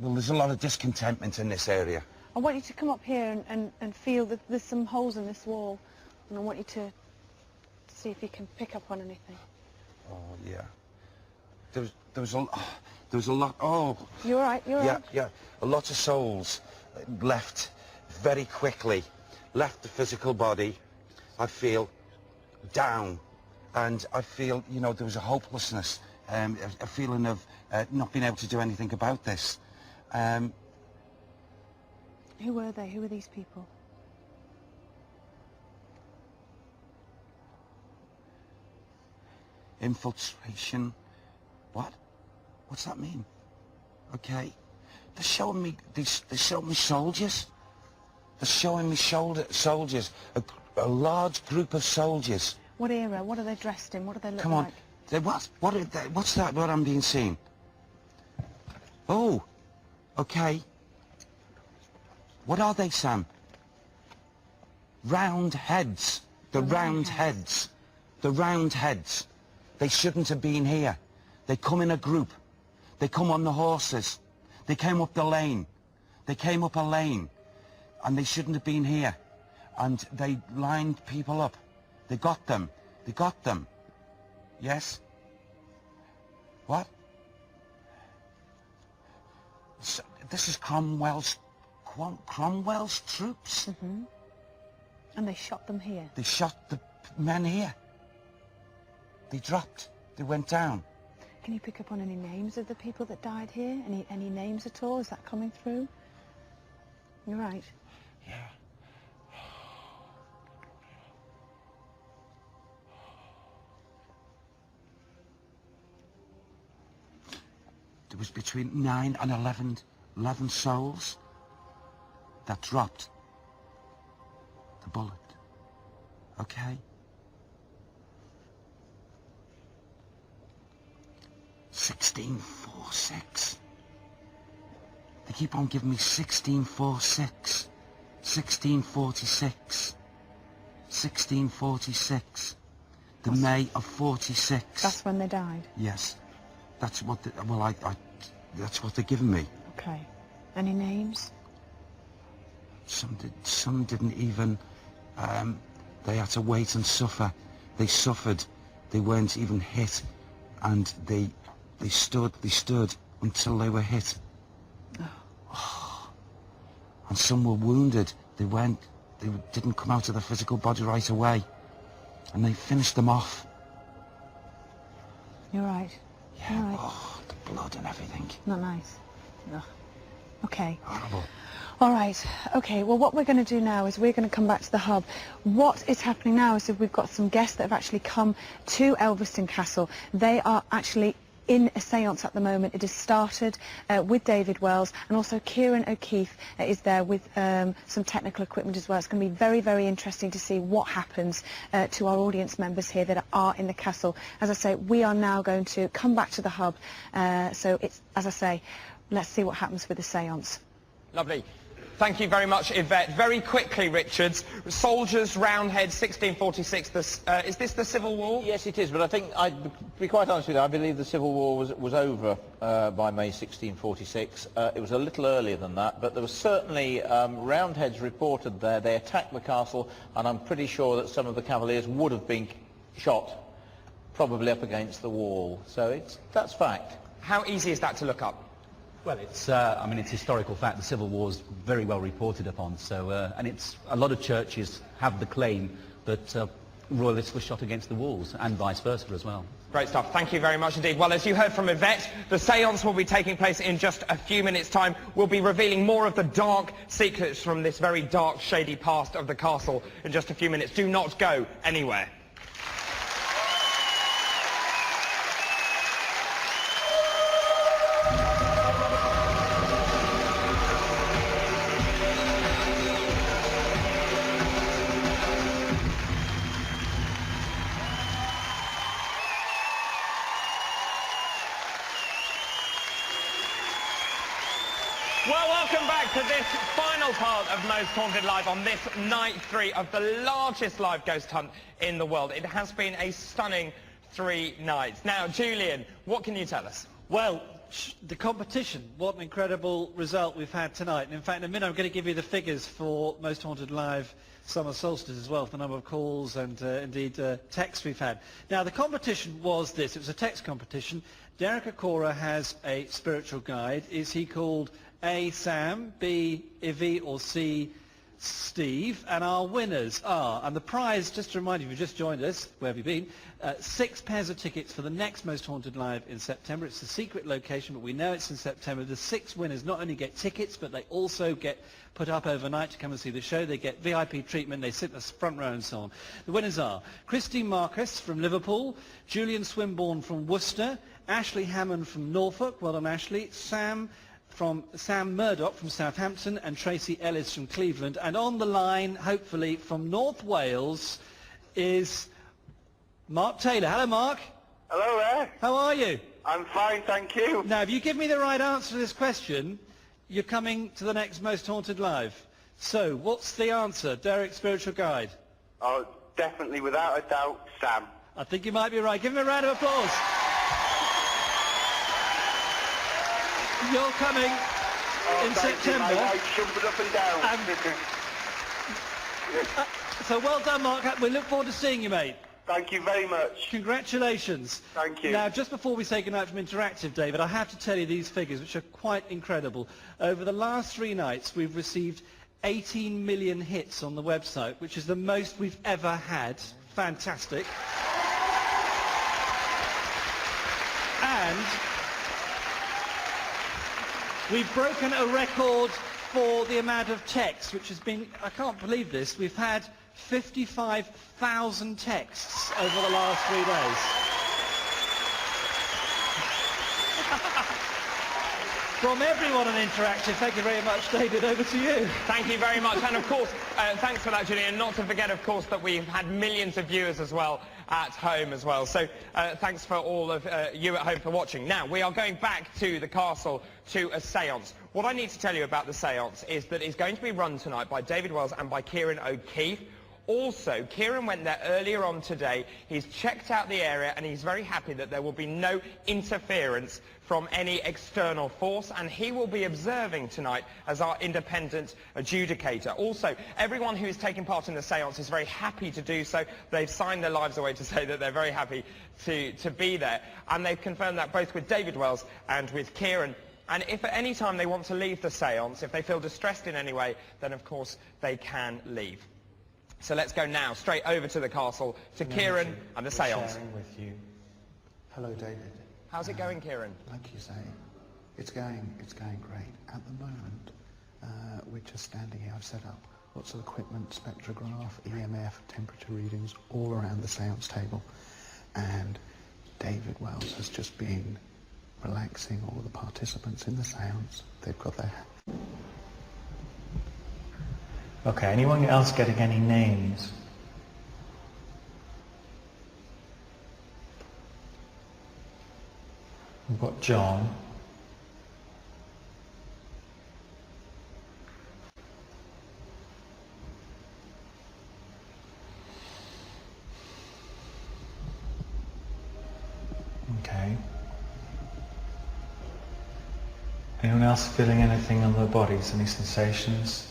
there's a lot of discontentment in this area. I want you to come up here and feel that there's some holes in this wall, and I want you to see if you can pick up on anything. Oh, yeah. There was a lot, oh. You're all right, you're all right. Yeah, a lot of souls left very quickly, left the physical body, I feel, down. And I feel, you know, there was a hopelessness, a feeling of not being able to do anything about this. Who were they? Who were these people? Infiltration. What? What's that mean? Okay. They're showing me soldiers. They're showing me soldiers. A large group of soldiers. What era? What are they dressed in? What do they look Come on. like? What's that? What I'm being seen? Oh. Okay. What are they, Sam? Round heads. The round heads. The round heads. They shouldn't have been here. They come in a group. They come on the horses. They came up the lane. They came up a lane. And they shouldn't have been here. And they lined people up. They got them. They got them. Yes? What? So, this is Cromwell's troops. Mm-hmm. And they shot them here? They shot the men here. They dropped. They went down. Can you pick up on any names of the people that died here? Any names at all? Is that coming through? You're right. Yeah. There was between 9 and 11 souls that dropped the bullet. Okay? 1646. They keep on giving me 1646, 1646, 1646, the May of 46. That's when they died? Yes. That's what, that's what they're giving me. Okay. Any names? Some didn't even, they had to wait and suffer. They suffered. They weren't even hit. And they stood until they were hit. Oh. And some were wounded. They didn't come out of the physical body right away. And they finished them off. You're right. Yeah, You're right. oh, the blood and everything. Not nice. No. Okay. Horrible. All right. Okay, well, what we're going to do now is we're going to come back to the hub. What is happening now is that we've got some guests that have actually come to Elverston Castle. They are actually in a séance at the moment. It has started with David Wells, and also Kieran O'Keefe is there with some technical equipment as well. It's going to be very, very interesting to see what happens to our audience members here that are in the castle. As I say, we are now going to come back to the hub. So it's, as I say, let's see what happens with the séance. Lovely. Thank you very much, Yvette. Very quickly, Richards. Soldiers, Roundhead, 1646. Is this the Civil War? Yes, it is, but I think, I'd be quite honest with you, I believe the Civil War was over by May 1646. It was a little earlier than that, but there was certainly Roundheads reported there. They attacked the castle, and I'm pretty sure that some of the Cavaliers would have been shot, probably up against the wall. So that's fact. How easy is that to look up? Well, I mean, it's historical fact. The Civil War is very well reported upon. So, and a lot of churches have the claim that royalists were shot against the walls, and vice versa as well. Great stuff. Thank you very much indeed. Well, as you heard from Yvette, the séance will be taking place in just a few minutes' time. We'll be revealing more of the dark secrets from this very dark, shady past of the castle in just a few minutes. Do not go anywhere. Well, welcome back to this final part of Most Haunted Live on this night 3 of the largest live ghost hunt in the world. It has been a stunning 3 nights. Now, Julian, what can you tell us? Well, the competition, what an incredible result we've had tonight. And in fact, in a minute I'm going to give you the figures for Most Haunted Live Summer Solstice as well, for the number of calls and indeed texts we've had. Now, the competition was this. It was a text competition. Derek Acora has a spiritual guide. Is he called A, Sam, B, Ivy, or C, Steve? And our winners are, and the prize, just to remind you, if you've just joined us, where have you been? 6 pairs of tickets for the next Most Haunted Live in September. It's a secret location, but we know it's in September. The 6 winners not only get tickets, but they also get put up overnight to come and see the show. They get VIP treatment. They sit in the front row and so on. The winners are Christine Marcus from Liverpool, Julian Swinburne from Worcester, Ashley Hammond from Norfolk. Well done, Ashley. Sam Murdoch from Southampton, and Tracy Ellis from Cleveland. And on the line, hopefully, from North Wales, is Mark Taylor. Hello, Mark. Hello there. How are you? I'm fine, thank you. Now, if you give me the right answer to this question, you're coming to the next Most Haunted Live. So, what's the answer, Derek, spiritual guide? Oh, definitely, without a doubt, Sam. I think you might be right. Give him a round of applause. You're coming in September. My wife's jumping up and down. So well done, Mark. We look forward to seeing you, mate. Thank you very much. Congratulations. Thank you. Now, just before we say goodnight from Interactive, David, I have to tell you these figures, which are quite incredible. Over the last 3 nights, we've received 18 million hits on the website, which is the most we've ever had. Fantastic. And we've broken a record for the amount of texts, which has been, I can't believe this, we've had 55,000 texts over the last 3 days. From everyone on Interactive, thank you very much, David. Over to you. Thank you very much. And of course, thanks for that, Julian. Not to forget, of course, that we've had millions of viewers as well at home as well. So thanks for all of you at home for watching. Now, we are going back to the castle to a séance. What I need to tell you about the séance is that it's going to be run tonight by David Wells and by Kieran O'Keefe. Also, Kieran went there earlier on today. He's checked out the area and he's very happy that there will be no interference from any external force, and he will be observing tonight as our independent adjudicator. Also, everyone who is taking part in the séance is very happy to do so. They've signed their lives away to say that they're very happy to be there, and they've confirmed that both with David Wells and with Kieran. And if at any time they want to leave the séance, if they feel distressed in any way, then of course they can leave. So let's go now straight over to the castle, to Kieran and the séance. Sharing with you. Hello, David. How's it going, Kieran? Like you say, it's going great. At the moment, we're just standing here. I've set up lots of equipment, spectrograph, EMF, temperature readings all around the séance table. And David Wells has just been relaxing all the participants in the séance. They've got their... Okay, anyone else getting any names? We've got John. Okay. Anyone else feeling anything on their bodies? Any sensations?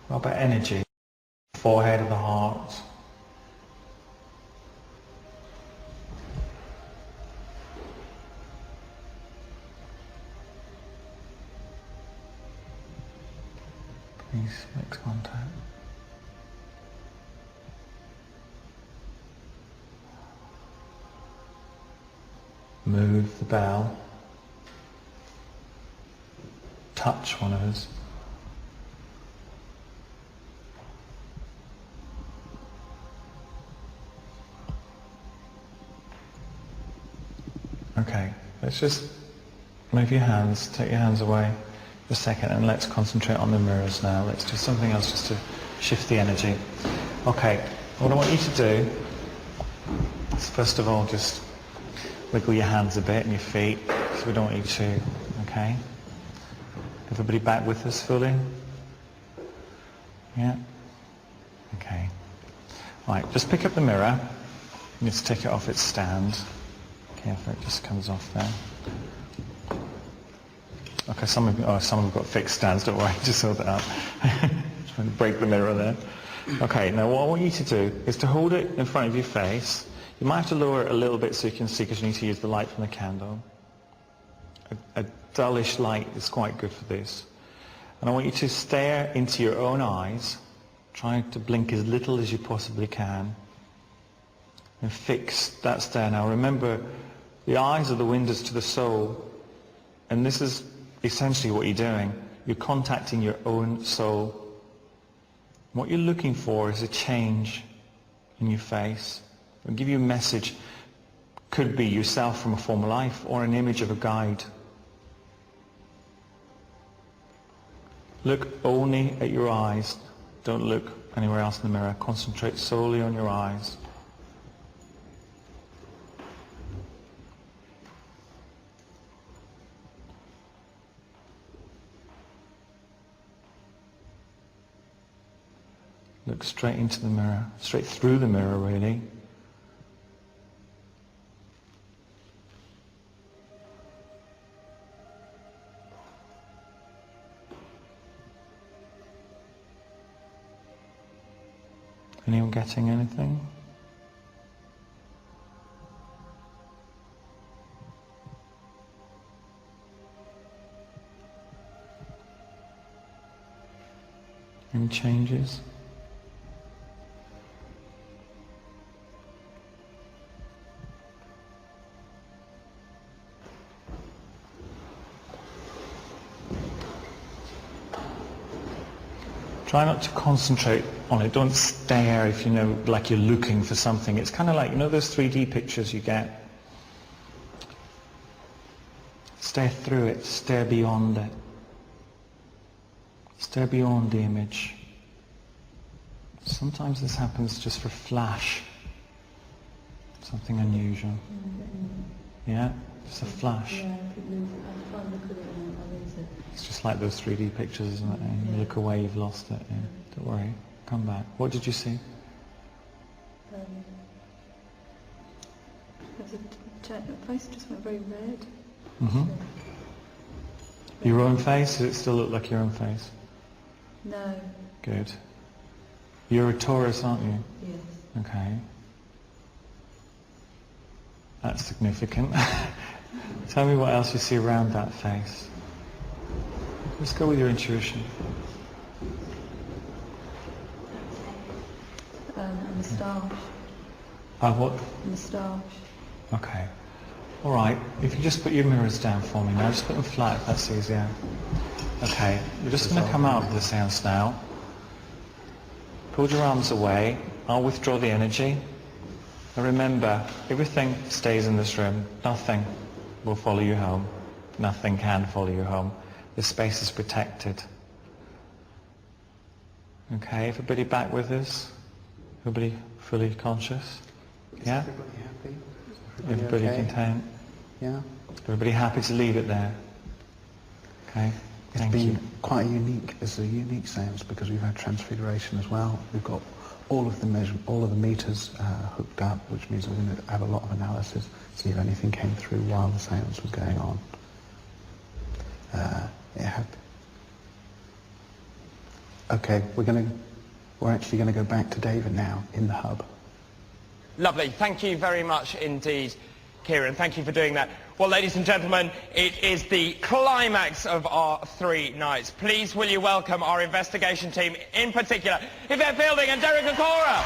What about energy? Forehead of the heart. Please make contact. Move the bell. Touch one of us. Okay, let's just move your hands, take your hands away for a second, and let's concentrate on the mirrors now. Let's do something else just to shift the energy. Okay, what I want you to do is first of all just wiggle your hands a bit and your feet, because we don't want you to, okay? Everybody back with us fully? Yeah? Okay. Right, just pick up the mirror and just take it off its stand. Careful, it just comes off there. Okay, some of you have got fixed stands, don't worry, just sort that out. Trying to break the mirror there. Okay, now what I want you to do is to hold it in front of your face. You might have to lower it a little bit so you can see, because you need to use the light from the candle. A dullish light is quite good for this. And I want you to stare into your own eyes, trying to blink as little as you possibly can, and fix that stare. Now remember, the eyes are the windows to the soul, and this is essentially what you're doing. You're contacting your own soul. What you're looking for is a change in your face. It'll give you a message. Could be yourself from a former life, or an image of a guide. Look only at your eyes. Don't look anywhere else in the mirror. Concentrate solely on your eyes. Look straight into the mirror, straight through the mirror, really. Anyone getting anything? Any changes? Try not to concentrate on it. Don't stare if you know, like you're looking for something. It's kind of like, you know those 3D pictures you get? Stare through it. Stare beyond it. Stare beyond the image. Sometimes this happens just for a flash. Something unusual. Yeah? Just a flash. It's just like those 3D pictures, isn't it? And you look away, you've lost it. Yeah. Don't worry. Come back. What did you see? The face just went very red. Mm-hmm. Your own face? Does it still look like your own face? No. Good. You're a Taurus, aren't you? Yes. Okay. That's significant. Tell me what else you see around that face. Let's go with your intuition. A moustache. What? Moustache. Okay. All right. If you just put your mirrors down for me now, just put them flat if that's easier. Okay. We're just going to come out of the seance now. Pull your arms away. I'll withdraw the energy. And remember, everything stays in this room. Nothing will follow you home. Nothing can follow you home. This space is protected. Okay, everybody back with us? Everybody fully conscious? Yeah? Everybody happy? Everybody okay? content? Yeah. Everybody happy to leave it there? Okay, It's been quite a unique seance because we've had transfiguration as well. We've got all of the meters hooked up, which means we're going to have a lot of analysis, see if anything came through while the seance was going on. Okay, we're actually going to go back to David now in the hub. Lovely. Thank you very much indeed, Kieran. Thank you for doing that. Well, ladies and gentlemen, it is the climax of our 3 nights. Please will you welcome our investigation team, in particular, Yvette Fielding and Derek Okora.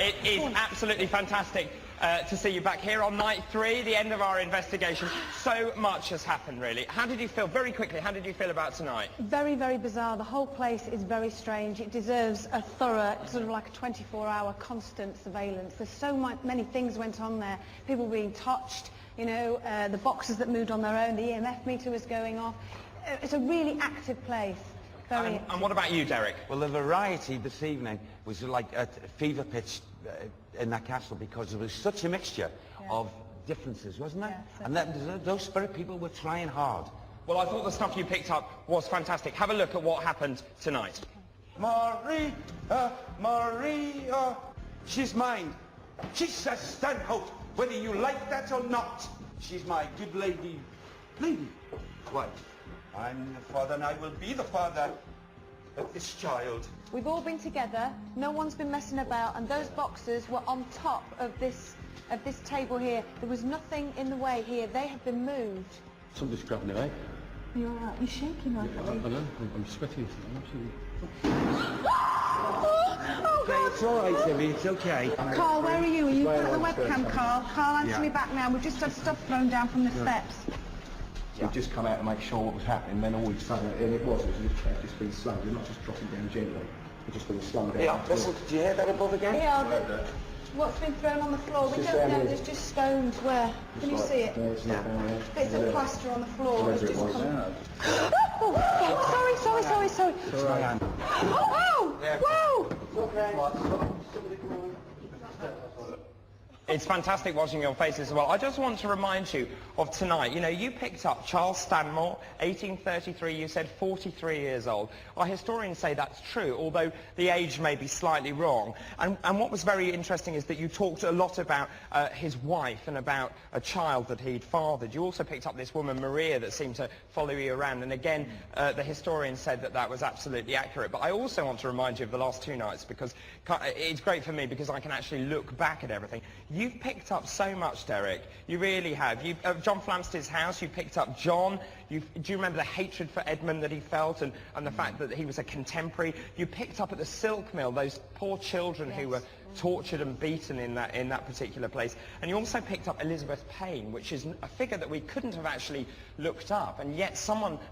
It is absolutely fantastic to see you back here on night 3, the end of our investigation. So much has happened, really. How did you feel, very quickly, how did you feel about tonight? Very, very bizarre. The whole place is very strange. It deserves a thorough, sort of like a 24-hour constant surveillance. There's so many things went on there. People being touched, you know, the boxes that moved on their own, the EMF meter was going off. It's a really active place. And what about you, Derek? Well, the variety this evening was like a fever pitch in that castle, because there was such a mixture of differences, wasn't there? And those spirit people were trying hard. Well, I thought the stuff you picked up was fantastic. Have a look at what happened tonight. Maria, Maria, she's mine. She's a Stanhope, whether you like that or not. She's my good lady. Lady? What? I'm the father, and I will be the father of this child. We've all been together, no one's been messing about, and those boxes were on top of this table here. There was nothing in the way here. They have been moved. Somebody's grabbing it, eh? You're all right. You're shaking like that. I know. I'm sweating. Okay, it's all right, Debbie. It's okay. Carl, where are you? Are you at the webcam, Carl? Carl, answer me back now. We've just had stuff thrown down from the steps. We've just come out to make sure what was happening, then all of a sudden, and it was just been slung. It's not just dropping down gently, it's just been slung down. Yeah, listen, did you hear that above again? Yeah, what's been thrown on the floor? We don't know, there's just stones. Where? Can you see it? Bits of plaster on the floor. It's just come... Oh, sorry. Oh, wow! It's fantastic watching your faces as well. I just want to remind you of tonight. You know, you picked up Charles Stanmore, 1833, you said 43 years old. Our historians say that's true, although the age may be slightly wrong. And what was very interesting is that you talked a lot about his wife and about a child that he'd fathered. You also picked up this woman, Maria, that seemed to follow you around. And again, the historian said that that was absolutely accurate. But I also want to remind you of the last 2 nights, because it's great for me because I can actually look back at everything. You've picked up so much, Derek. You really have. John Flamstead's house, you picked up John. Do you remember the hatred for Edmund that he felt, and the fact that he was a contemporary? You picked up at the silk mill those poor children who were tortured and beaten in that particular place. And you also picked up Elizabeth Payne, which is a figure that we couldn't have actually looked up. And yet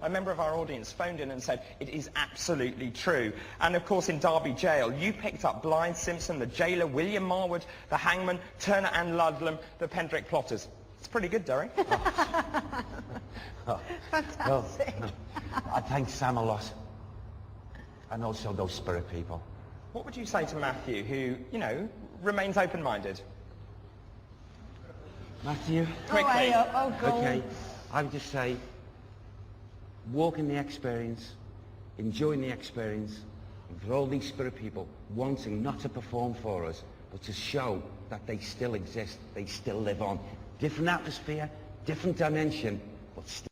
a member of our audience, phoned in and said it is absolutely true. And of course in Derby Jail, you picked up Blythe Simpson, the jailer, William Marwood, the hangman, Turner and Ludlam, the Pendrick plotters. It's pretty good, Derek. Fantastic. I thank Sam a lot. And also those spirit people. What would you say to Matthew, who, you know, remains open-minded? Matthew? Quickly. Okay, I would just say, walk in the experience, enjoying the experience, and for all these spirit people wanting not to perform for us, but to show that they still exist, they still live on. Different atmosphere, different dimension, but still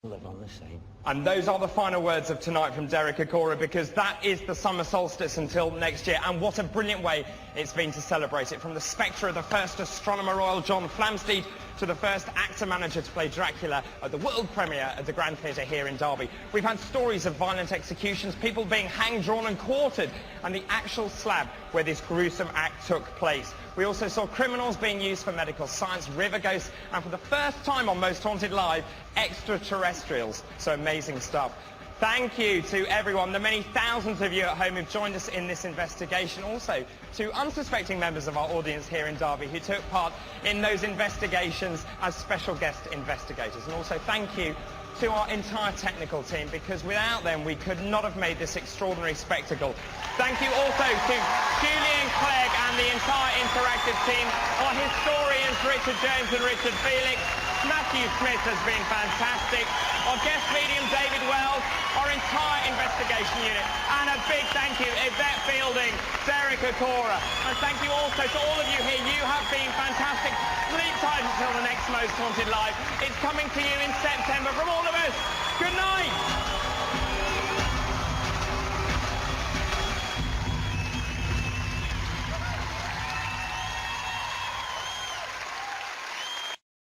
live on the same. And those are the final words of tonight from Derek Okora, because that is the summer solstice until next year, and what a brilliant way it's been to celebrate it. From the spectre of the first astronomer royal John Flamsteed to the first actor-manager to play Dracula at the world premiere at the Grand Theatre here in Derby. We've had stories of violent executions, people being hanged, drawn and quartered, and the actual slab where this gruesome act took place. We also saw criminals being used for medical science, river ghosts, and for the first time on Most Haunted Live, extraterrestrials. So amazing stuff. Thank you to everyone, the many thousands of you at home who've joined us in this investigation. Also to unsuspecting members of our audience here in Derby who took part in those investigations as special guest investigators. And also thank you to our entire technical team, because without them we could not have made this extraordinary spectacle. Thank you also to Julian Clegg and the entire interactive team, our historians Richard Jones and Richard Felix. Matthew Smith has been fantastic. Our guest medium David Wells, our entire investigation unit, and a big thank you Yvette Fielding, Sarah Kokora, and thank you also to all of you here. You have been fantastic. Sleep tight until the next Most Haunted Live. It's coming to you in September from all of us. Good night.